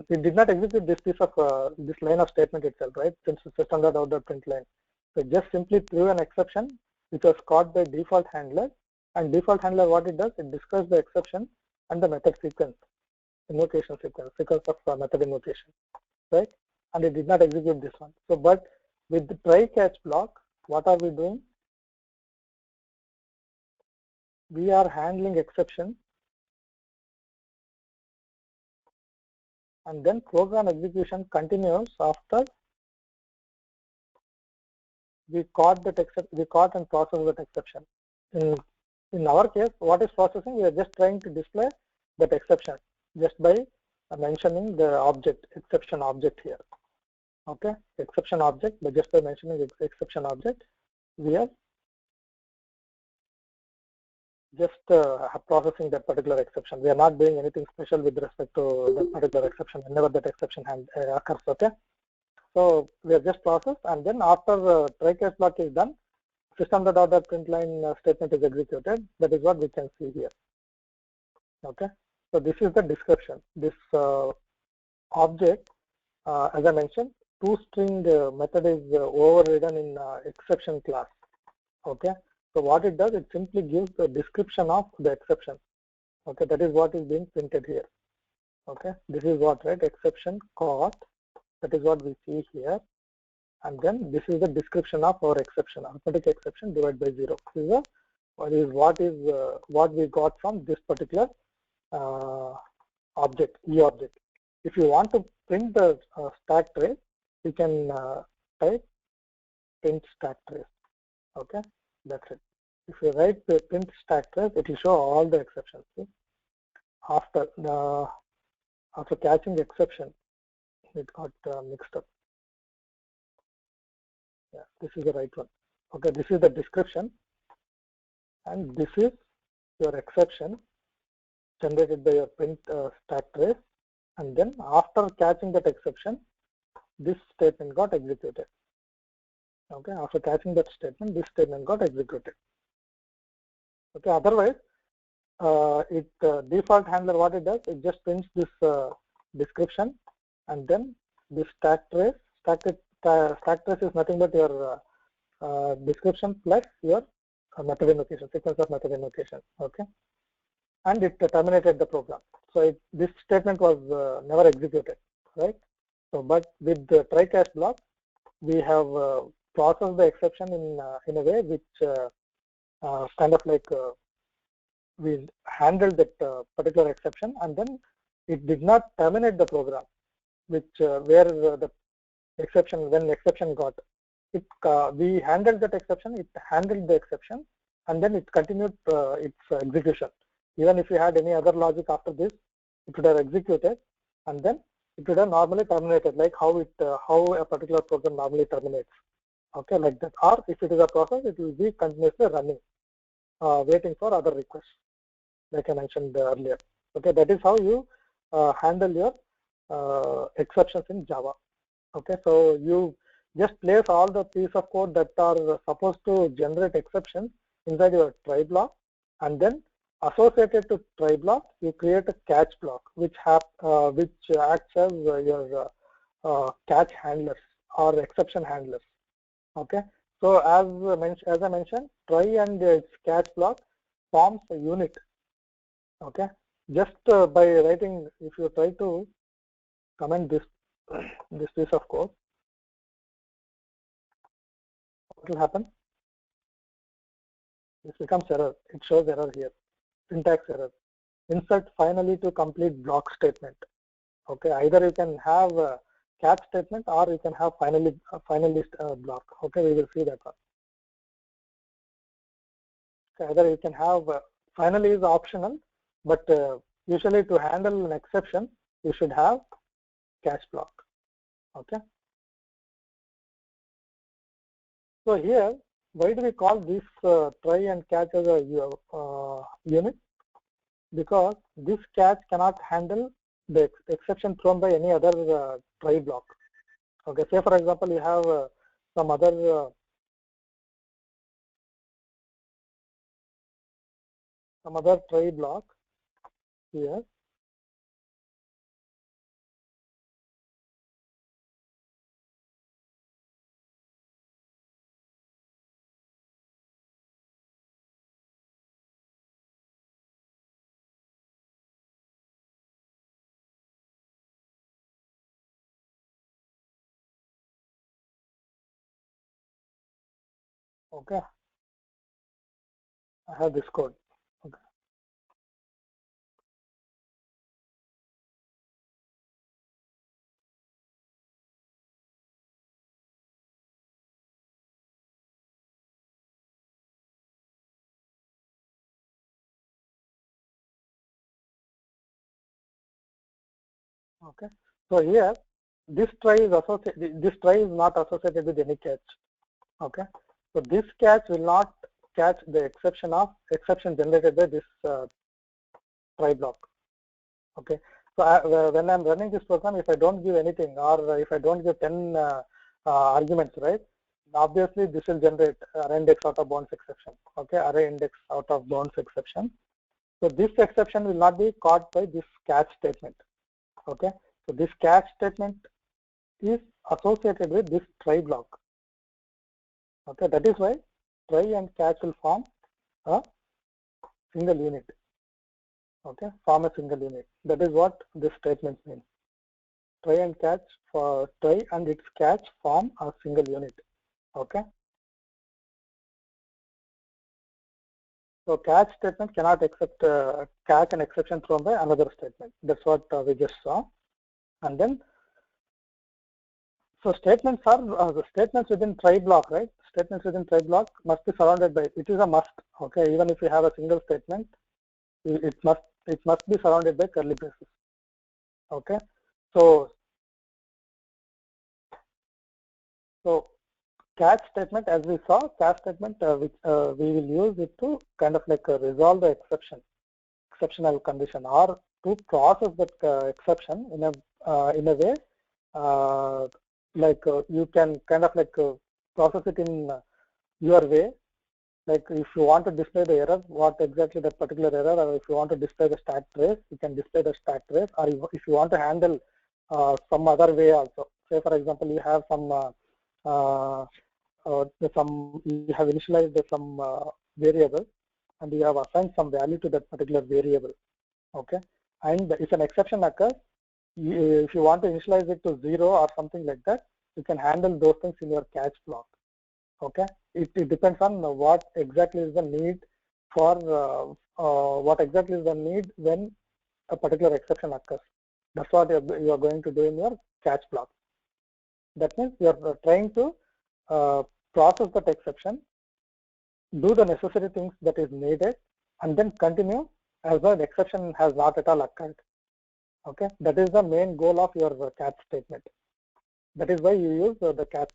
it did not execute this piece of this line of statement itself, right? Since it's a standard out print line. So it just simply threw an exception which was caught by default handler, and default handler, what it does, it discards the exception and the method sequence, invocation sequence of method invocation, right? And it did not execute this one. So, but with the try catch block, what are we doing? We are handling exception and then program execution continues after we caught and processed that exception. In our case, what is processing? We are just trying to display that exception just by mentioning the object, exception object here. Okay, exception object, but just by mentioning the exception object, we are just processing that particular exception. We are not doing anything special with respect to that particular exception whenever that exception occurs. Okay, so we are just processed, and then after the try catch block is done, system.out.println statement is executed. That is what we can see here. Okay, so this is the description. This object, as I mentioned, toString method is overridden in exception class. Okay, so what it does, it simply gives the description of the exception. Okay, that is what is being printed here. Okay, this is what, right? Exception caught. That is what we see here. And then this is the description of our exception, arithmetic exception divided by 0. This is what we got from this particular object, E object. If you want to print the stack trace, you can type print stack trace. Okay, that's it. If you write the print stack trace, it will show all the exceptions. See? After catching the exception, it got mixed up. Yeah, this is the right one. Okay, this is the description, and this is your exception generated by your print stack trace, and then after catching that exception, this statement got executed. Okay, after catching that statement, this statement got executed. Okay, otherwise, default handler, what it does, it just prints this description, and then this stack trace. Stack trace is nothing but your description plus your method invocation, sequence of method invocation. Okay, and it terminated the program. So this statement was never executed, right? So, but with the try catch block, we have processed the exception in a way which kind of like we handled that particular exception, and then it did not terminate the program, which where the exception, when exception got it, we handled that exception, it handled the exception, and then it continued its execution. Even if you had any other logic after this, it would have executed, and then it would have normally terminated, like how a particular program normally terminates. Okay, like that. Or if it is a process, it will be continuously running, waiting for other requests, like I mentioned earlier. Okay, that is how you handle your exceptions in Java. Okay, so you just place all the piece of code that are supposed to generate exceptions inside your try block, and then associated to try block, you create a catch block, which acts as your catch handlers or exception handlers. Okay, so as I mentioned, try and its catch block forms a unit. Okay, just by writing, if you try to comment this piece of code, what will happen? This becomes error. It shows error here, syntax error. Insert finally to complete block statement. Okay, either you can have a catch statement or you can have finally block. Okay, we will see that one. Okay, either you can have finally is optional, but usually to handle an exception, you should have catch block. Okay. So here, why do we call this try and catch as a unit? Because this catch cannot handle the exception thrown by any other try block. Okay, say for example, you have some other try block here. Okay, I have this code. Okay. Okay. So here, this try is associated. This try is not associated with any catch. Okay. So this catch will not catch the exception generated by this try block. Okay. So when I'm running this program, if I don't give anything, or if I don't give 10 arguments, right? Obviously, this will generate array index out of bounds exception. Okay, array index out of bounds exception. So this exception will not be caught by this catch statement. Okay, so this catch statement is associated with this try block. Okay, that is why try and catch will form a single unit. Okay, form a single unit. That is what this statement means. Try and catch for try and its catch form a single unit. Okay. So catch statement cannot accept catch an exception thrown by another statement. That's what we just saw. And then, so statements are the statements within try block, right? Statements within try block must be surrounded by. It is a must. Okay, even if you have a single statement, it must be surrounded by curly braces. Okay, so catch statement, as we saw, catch statement which we will use it to kind of like resolve the exceptional condition, or to process that exception in a way like you can kind of like process it in your way. Like if you want to display the error, what exactly that particular error, or if you want to display the stack trace, you can display the stack trace. Or if you want to handle some other way also. Say for example, you have some you have initialized some variable, and you have assigned some value to that particular variable. Okay, and if an exception occurs, if you want to initialize it to 0 or something like that, you can handle those things in your catch block. Okay, it depends on what exactly is the need for what exactly is the need when a particular exception occurs. That's what you are going to do in your catch block. That means you are trying to process that exception, do the necessary things that is needed, and then continue as though the exception has not at all occurred. Okay, that is the main goal of your catch statement. That is why you use the catch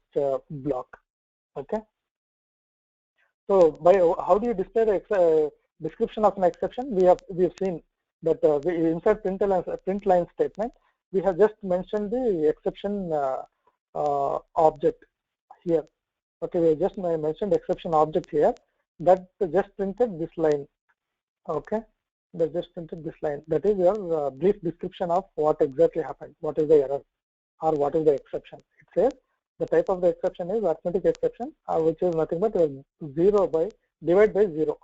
block. Okay, so by how do you display the description of an exception? We have seen that we inside print line statement, we have just mentioned the exception object here. Okay, we just mentioned exception object here that just printed this line. Okay, that just printed this line. That is your brief description of what exactly happened, what is the error, or what is the exception. It says the type of the exception is arithmetic exception, which is nothing but 0 by divide by 0.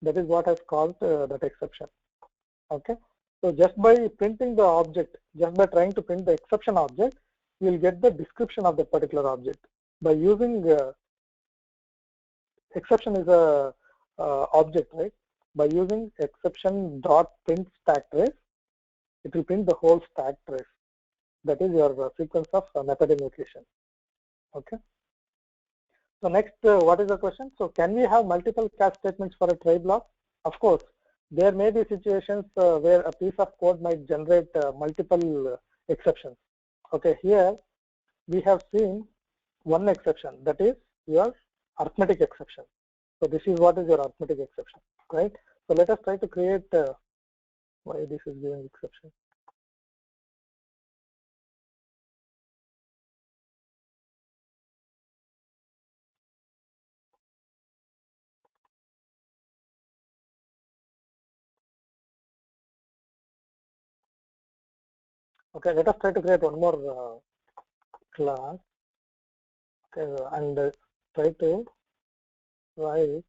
That is what has caused that exception. Okay, so just by printing the object, just by trying to print the exception object, you will get the description of the particular object. By using exception is a object, right? By using exception dot print stack trace, it will print the whole stack trace. That is your sequence of method invocation. Okay. So next, what is the question? So can we have multiple catch statements for a try block? Of course, there may be situations where a piece of code might generate multiple exceptions. Okay, here we have seen one exception, that is your arithmetic exception. So this is what is your arithmetic exception, right? So let us try to create why this is giving exception. Okay, let us try to create one more class. Okay, and try to write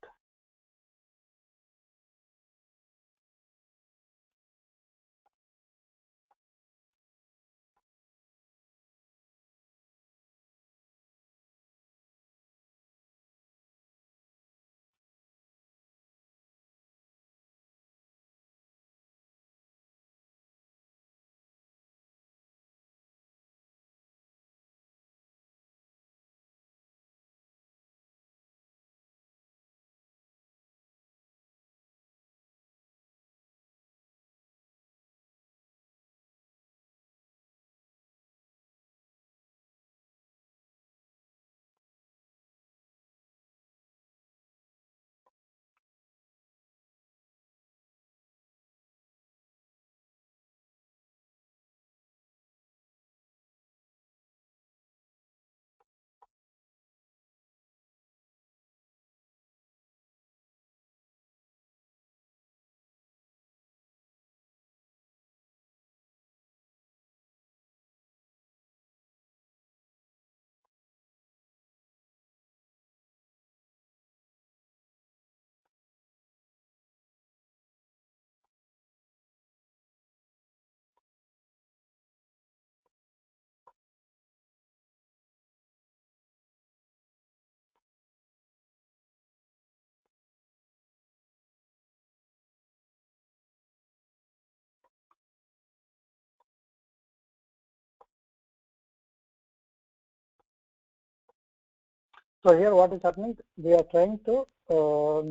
So here what is happening, we are trying to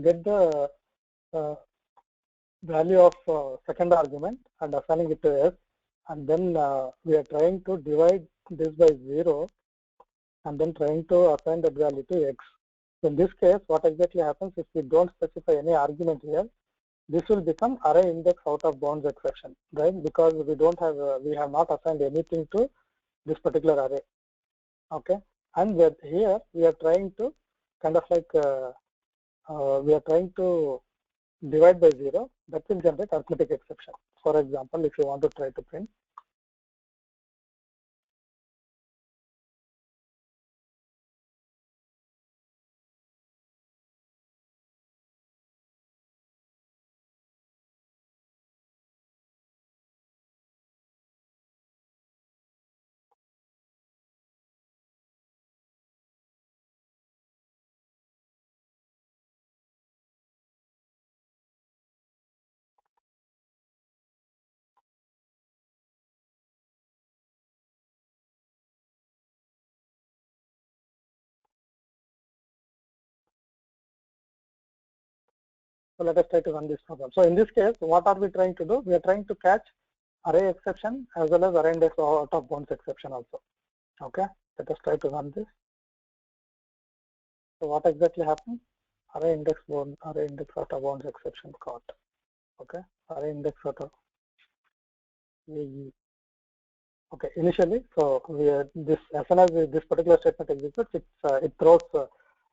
get the value of second argument and assigning it to s, and then we are trying to divide this by 0 and then trying to assign that value to x. So in this case, what exactly happens if we don't specify any argument here, this will become array index out of bounds exception, right? Because we have not assigned anything to this particular array. Okay, and with here we are trying to kind of like we are trying to divide by 0, that will generate arithmetic exception. For example, if you want to try to print, so let us try to run this program. So in this case, what are we trying to do? We are trying to catch array exception as well as array index out of bounds exception also. Okay, let us try to run this. So what exactly happens? Array index out of bounds exception caught. Okay, array index out of okay, initially, so this as soon as this particular statement executes, it throws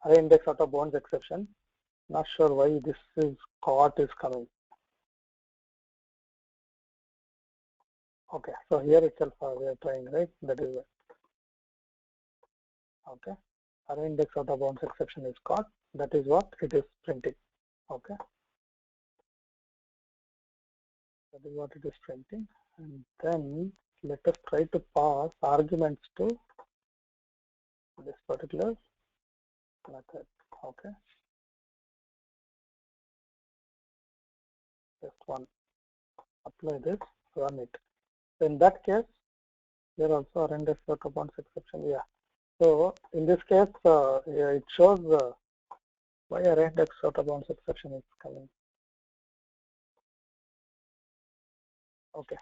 array index out of bounds exception. Not sure why this is caught is coming. Okay, so here itself we are trying, right? That is it. Okay, array index out of bounds exception is caught. That is what it is printing. Okay, that is what it is printing. And then let us try to pass arguments to this particular method. Okay, just one. Apply this, run it. So in that case, here also array index out of bounds exception. Yeah. So in this case, yeah, it shows why array index out of bounds exception is coming. Okay,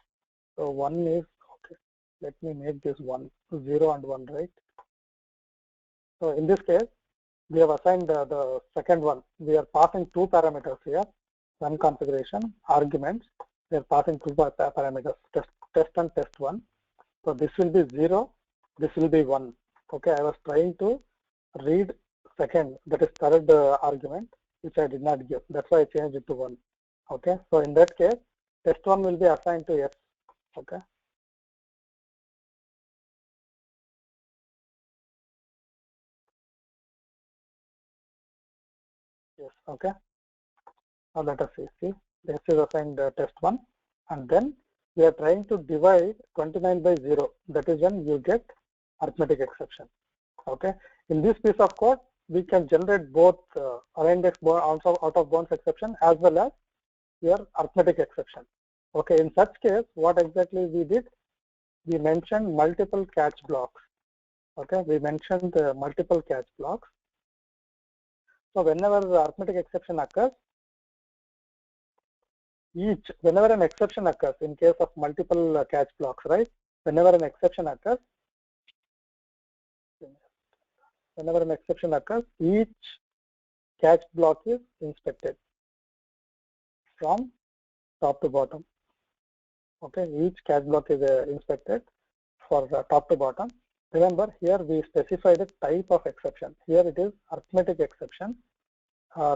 so one is okay. Let me make this 1, 0 and 1, right? So in this case, we have assigned the second one. We are passing two parameters here. One configuration arguments. We are passing two parameters, test and test one. So this will be 0. This will be 1. Okay, I was trying to read second, that is third argument, which I did not give. That's why I changed it to 1. Okay, so in that case, test 1 will be assigned to S. Okay. Yes. Okay. Now let us see. See, this is assigned test 1, and then we are trying to divide 29 by 0. That is when you get arithmetic exception. Okay. In this piece of code, we can generate both array index out of bounds exception as well as your arithmetic exception. Okay. In such case, what exactly we did? We mentioned multiple catch blocks. Okay. We mentioned multiple catch blocks. So whenever the arithmetic exception occurs, whenever an exception occurs in case of multiple catch blocks, right? Whenever an exception occurs, each catch block is inspected from top to bottom. Okay, each catch block is inspected for top to bottom. Remember, here we specify the type of exception. Here it is arithmetic exception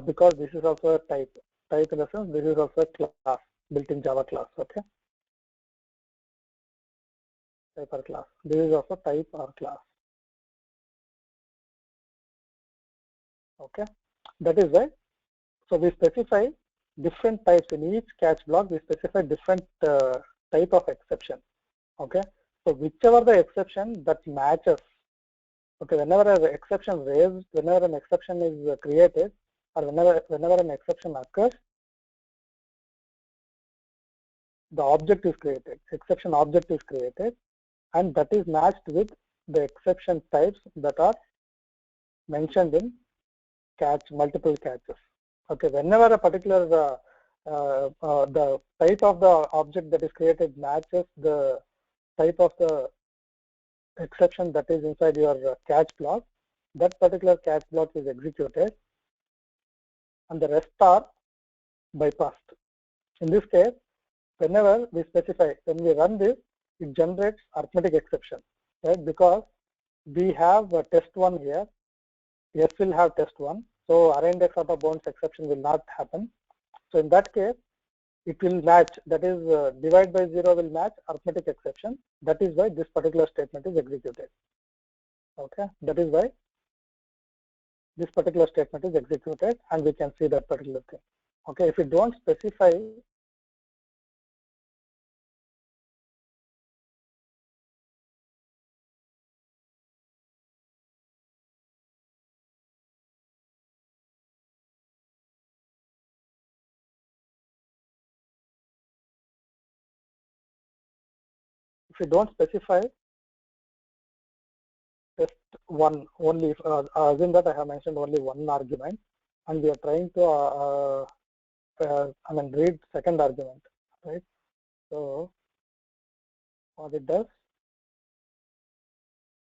because this is also a type. Type in the sense this is also a class, built-in Java class. Okay, type or class. This is also type or class. Okay, that is why. So we specify different types in each catch block. We specify different type of exception. Okay, so whichever the exception that matches. Okay, whenever an exception raised, whenever an exception is created, or whenever an exception occurs, the object is created. Exception object is created, and that is matched with the exception types that are mentioned in multiple catches. Okay, whenever a particular the type of the object that is created matches the type of the exception that is inside your catch block, that particular catch block is executed and the rest are bypassed. In this case, whenever we specify, when we run this, it generates arithmetic exception, right? Because we have a test 1 here, S will have test 1, so array index out of bounds exception will not happen. So in that case, it will match, that is divide by 0 will match arithmetic exception. That is why this particular statement is executed. Okay, that is why this particular statement is executed, and we can see that particular thing. Okay, if you don't specify, test 1 only, assume that I have mentioned only one argument, and we are trying to read second argument, right? So what it does,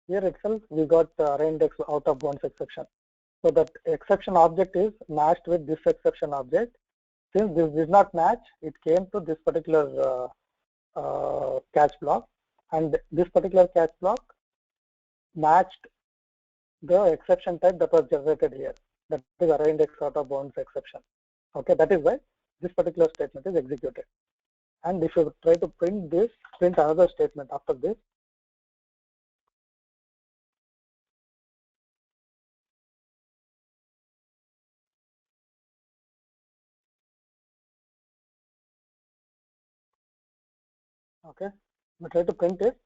here itself we got array index out of bounds exception. So that exception object is matched with this exception object. Since this did not match, it came to this particular catch block, and this particular catch block matched the exception type that was generated here. That is array index out of bounds exception. Okay, that is why this particular statement is executed. And if you try to print this, print another statement after this, okay, we try to print it,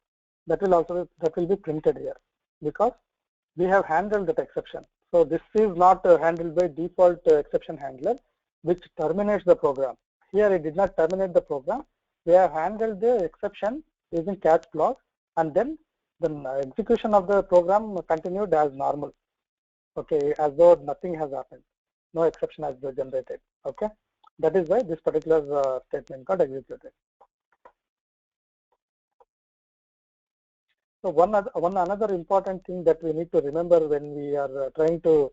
that will be printed here, because we have handled that exception. So this is not handled by default exception handler, which terminates the program. Here it did not terminate the program. We have handled the exception using catch block, and then the execution of the program continued as normal. Okay, as though nothing has happened, no exception has been generated. Okay, that is why this particular statement got executed. So another important thing that we need to remember when we are trying to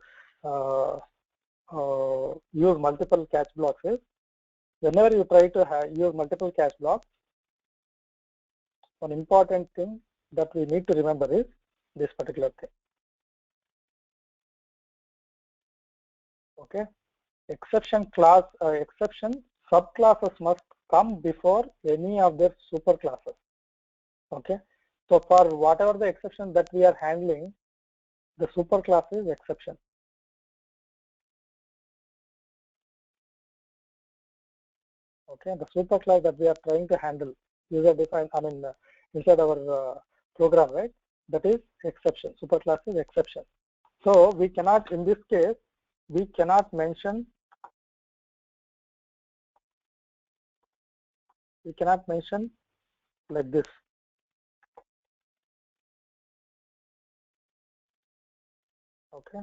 use multiple catch blocks is, whenever you try to use multiple catch blocks, one important thing that we need to remember is this particular thing. Okay, exception subclasses must come before any of their superclasses. Okay, so for whatever the exception that we are handling, the superclass is exception. Okay, the superclass that we are trying to handle, user defined, inside our program, right? That is exception. Superclass is exception. So we cannot, in this case, we cannot mention. We cannot mention like this. Okay.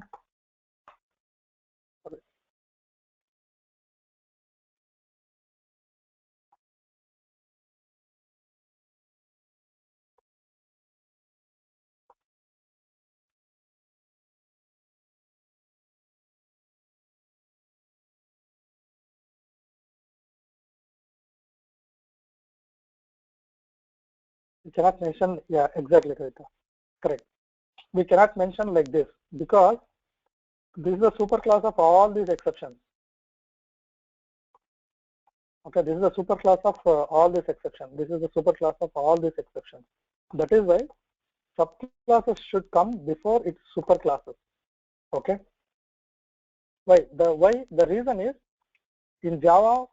We cannot mention, yeah, exactly, correct. We cannot mention like this, because this is a superclass of all these exceptions. Okay, this is a superclass of all these exceptions. This is a superclass of all these exceptions. That is why subclasses should come before its superclasses. Okay. Why? The reason is, in Java,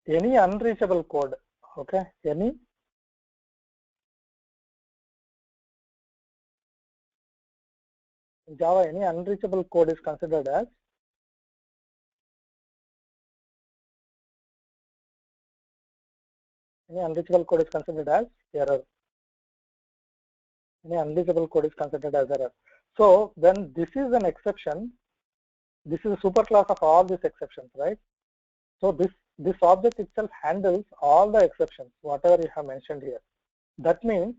any unreachable code, okay, in Java, any unreachable code is considered as error. Any unreachable code is considered as error. So then this is an exception. This is a superclass of all these exceptions, right? So this object itself handles all the exceptions, whatever you have mentioned here. That means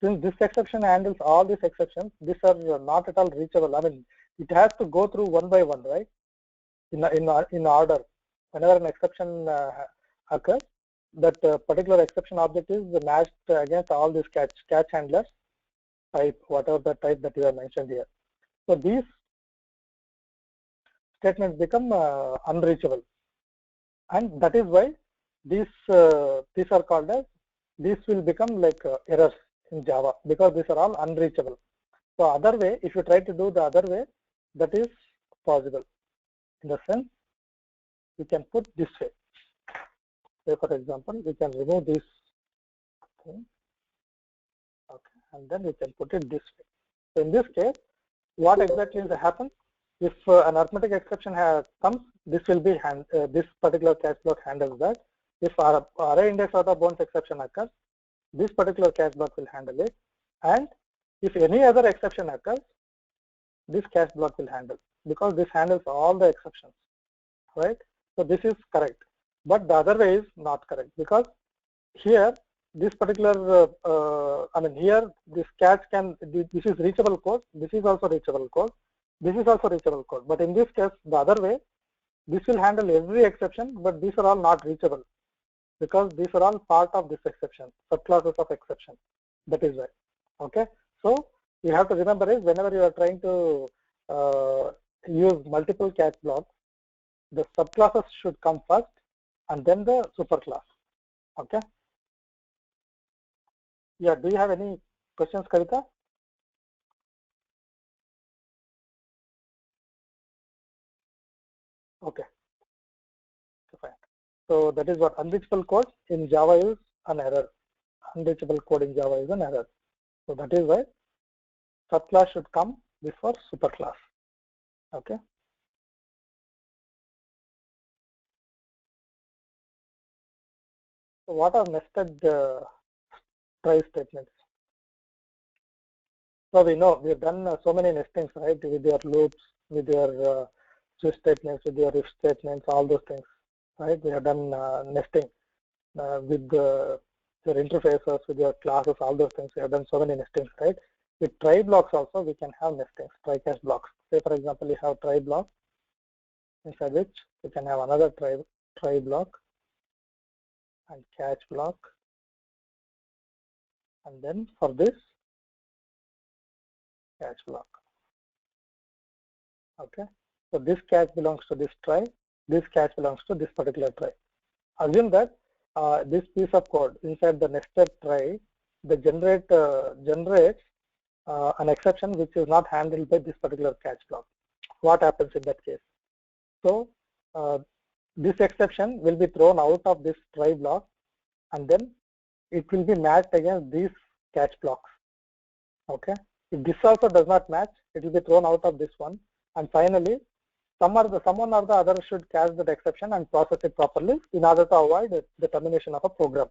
since this exception handles all these exceptions, these are not at all reachable. I mean, it has to go through one by one, right? In order. Whenever an exception occurs, that particular exception object is matched against all these catch handlers type, whatever the type that you have mentioned here. So these statements become unreachable, and that is why these are called as, these will become like errors in Java, because these are all unreachable. So other way, if you try to do the other way, that is possible. In the sense, we can put this way. Say for example, we can remove this thing, okay, and then we can put it this way. So in this case, what exactly happens? If an arithmetic exception comes, this will be this particular catch block handles that. If our array index out of bounds exception occurs, this particular catch block will handle it, and if any other exception occurs, this catch block will handle, because this handles all the exceptions, right? So this is correct, but the other way is not correct, because here this particular I mean, here this catch can, this is reachable code, this is also reachable code, this is also reachable code, but in this case the other way, this will handle every exception, but these are all not reachable, because these are all part of this exception, subclasses of exception. That is why. Okay, so you have to remember is, whenever you are trying to use multiple catch blocks, the subclasses should come first and then the superclass. Okay. Yeah, do you have any questions, Kavita? Okay, fine. So that is what unreachable code in Java is an error. Unreachable code in Java is an error. So that is why subclass should come before superclass. Okay. So what are nested try statements? So we know we've done so many nestings, right? With your loops, with your switch statements, with your if statements, all those things, right? We have done nesting with your interfaces, with your classes, all those things. We have done so many nestings, right? With try blocks also, we can have nestings, try catch blocks. Say for example, you have try block, inside which you can have another try block and catch block, and then for this catch block. Okay, so this catch belongs to this try, this catch belongs to this particular try. Assume that this piece of code inside the nested try, the generates an exception which is not handled by this particular catch block. What happens in that case? So this exception will be thrown out of this try block, and then it will be matched against these catch blocks. Okay, if this also does not match, it will be thrown out of this one, and finally someone or the other should catch that exception and process it properly in order to avoid the termination of a program.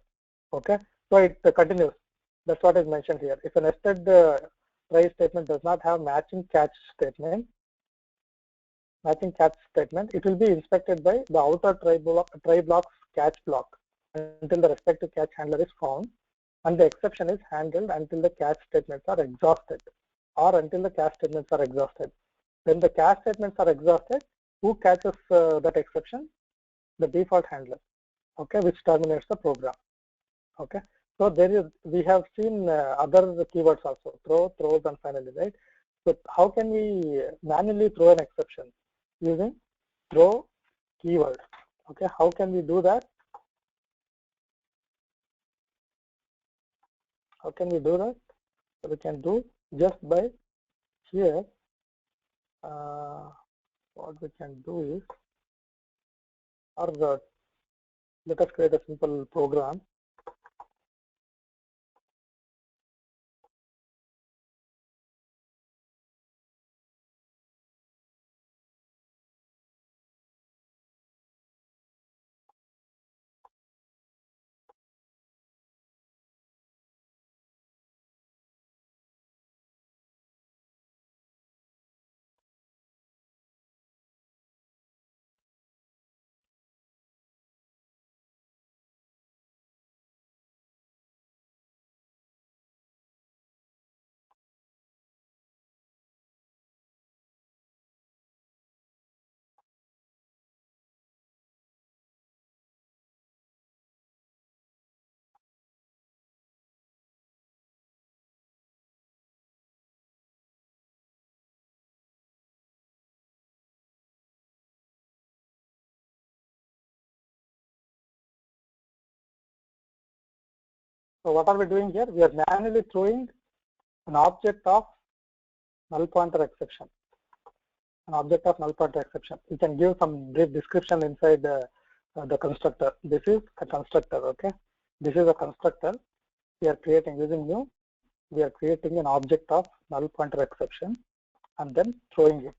Okay, so it continues. That's what is mentioned here. If a nested try statement does not have matching catch statement, it will be inspected by the outer try block's catch block until the respective catch handler is found, and the exception is handled until the catch statements are exhausted, or until the catch statements are exhausted. When the catch statements are exhausted, who catches that exception? The default handler, okay, which terminates the program. Okay, so we have seen other keywords also, throw, throws, and finally, right? So how can we manually throw an exception? Using throw keyword. Okay, how can we do that? How can we do that? So we can do just by here. What we can do is, or let us create a simple program. So what are we doing here? We are manually throwing an object of null pointer exception. An object of null pointer exception. You can give some brief description inside the constructor. This is a constructor, okay? This is a constructor. We are creating using new. We are creating an object of null pointer exception and then throwing it.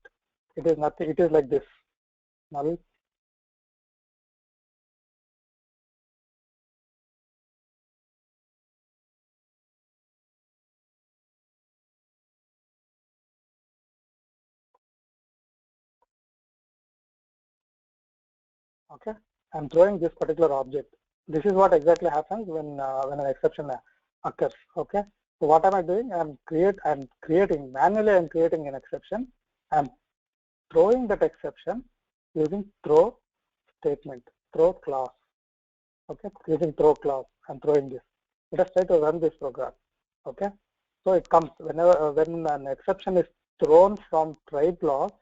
It is nothing. It is like this. Null. Okay. I'm throwing this particular object. This is what exactly happens when an exception occurs. Okay. So what am I doing? I'm creating manually. I'm creating an exception. I'm throwing that exception using throw statement, throw clause. Okay, using throw clause. I'm throwing this. Let us try to run this program. Okay. So it comes whenever when an exception is thrown from try block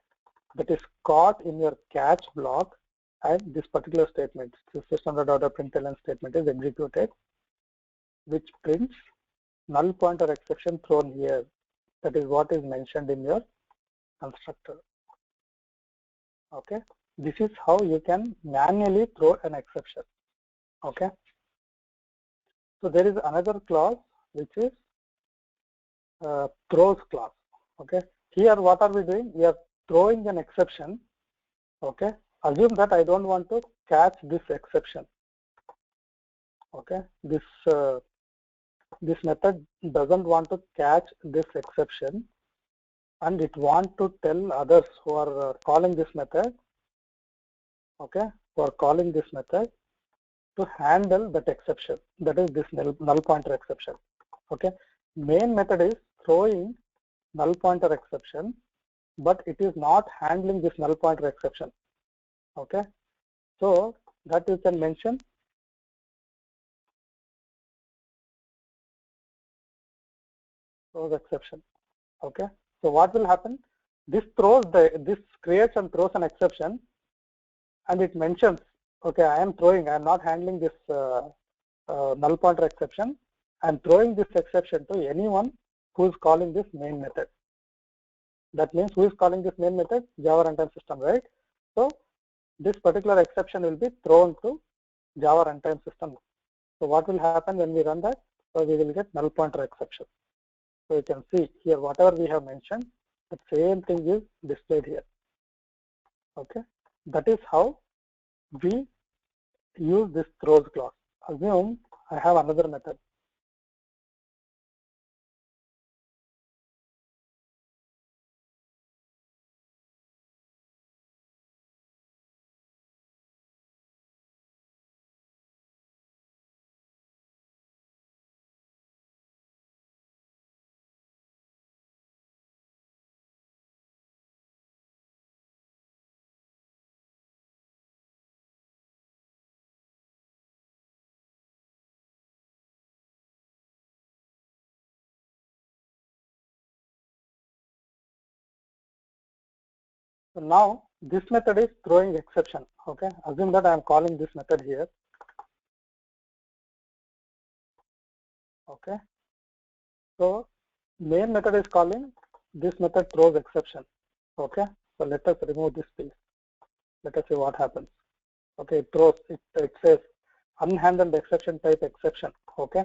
that is caught in your catch block, and this particular statement, the system.out.println statement is executed, which prints null pointer exception thrown here. That is what is mentioned in your constructor. Okay, this is how you can manually throw an exception. Okay, so there is another clause which is throws clause. Okay, here what are we doing? We are throwing an exception. Okay, assume that I don't want to catch this exception. Okay, this method doesn't want to catch this exception, and it wants to tell others who are calling this method, okay, who are calling this method to handle that exception. That is this null pointer exception. Okay, main method is throwing null pointer exception, but it is not handling this null pointer exception. Okay, so that you can mention throws exception. Okay, so what will happen? This creates and throws an exception, and it mentions, okay, I am not handling this null pointer exception. I am throwing this exception to anyone who is calling this main method. That means who is calling this main method? Java runtime system, right? So this particular exception will be thrown to Java runtime system. So what will happen when we run that? So we will get null pointer exception. So you can see here whatever we have mentioned, the same thing is displayed here. Okay, that is how we use this throws clause. Assume I have another method. So now this method is throwing exception. Okay, assume that I am calling this method here. Okay, so main method is calling, this method throws exception. Okay, so let us remove this piece. Let us see what happens. Okay, it says unhandled exception type exception. Okay,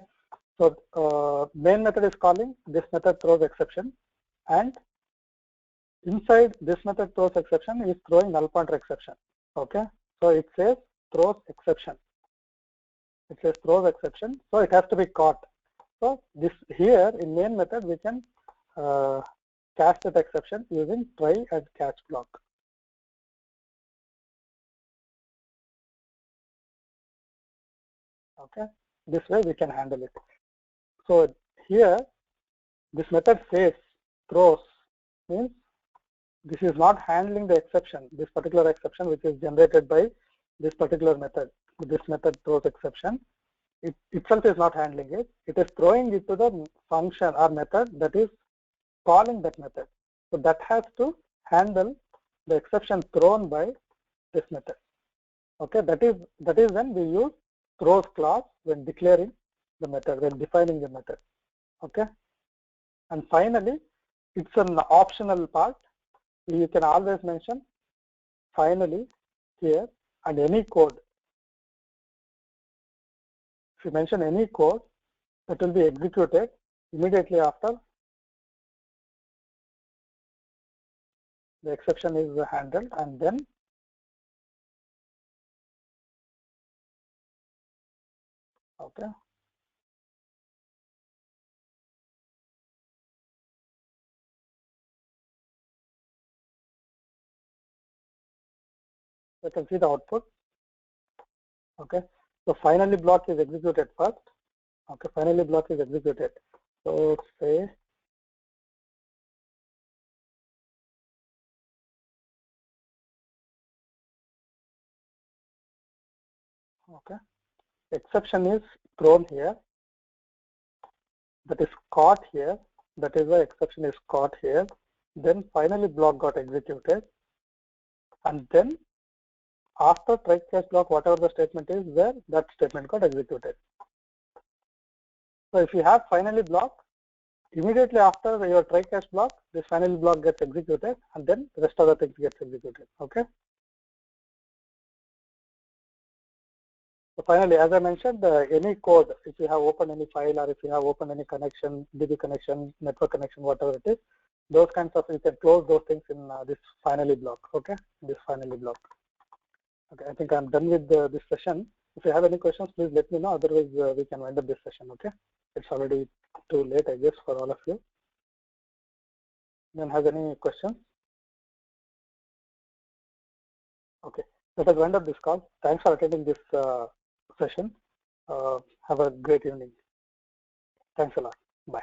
so main method is calling, this method throws exception, and inside this method throws exception is throwing null pointer exception. Okay, so it says throws exception. It says throws exception, so it has to be caught. So this here in main method we can catch that exception using try and catch block. Okay, this way we can handle it. So here this method says throws, means this is not handling the exception, this particular exception which is generated by this particular method. This method throws exception. It itself is not handling it. It is throwing it to the function or method that is calling that method. So that has to handle the exception thrown by this method. Okay, that is when we use throws clause when declaring the method, when defining the method. Okay. And finally, it's an optional part. You can always mention finally here, and any code. If you mention any code, that will be executed immediately after the exception is handled, and then okay. You can see the output. Okay. So finally block is executed first. Okay. Finally block is executed. So say okay. Exception is thrown here. That is caught here. That is why exception is caught here. Then finally block got executed, and then after try catch block, whatever the statement is there, that statement got executed. So if you have finally block, immediately after your try catch block, this finally block gets executed, and then the rest of the things gets executed. Okay. So finally, as I mentioned, any code, if you have opened any file or if you have opened any connection, DB connection, network connection, whatever it is, those kinds of, you can close those things in this finally block. Okay, this finally block. Okay, I think I'm done with this session. If you have any questions, please let me know. Otherwise, we can wind up this session. Okay, it's already too late, I guess, for all of you. Then have any questions? Okay, let us wind up this call. Thanks for attending this session. Have a great evening. Thanks a lot. Bye.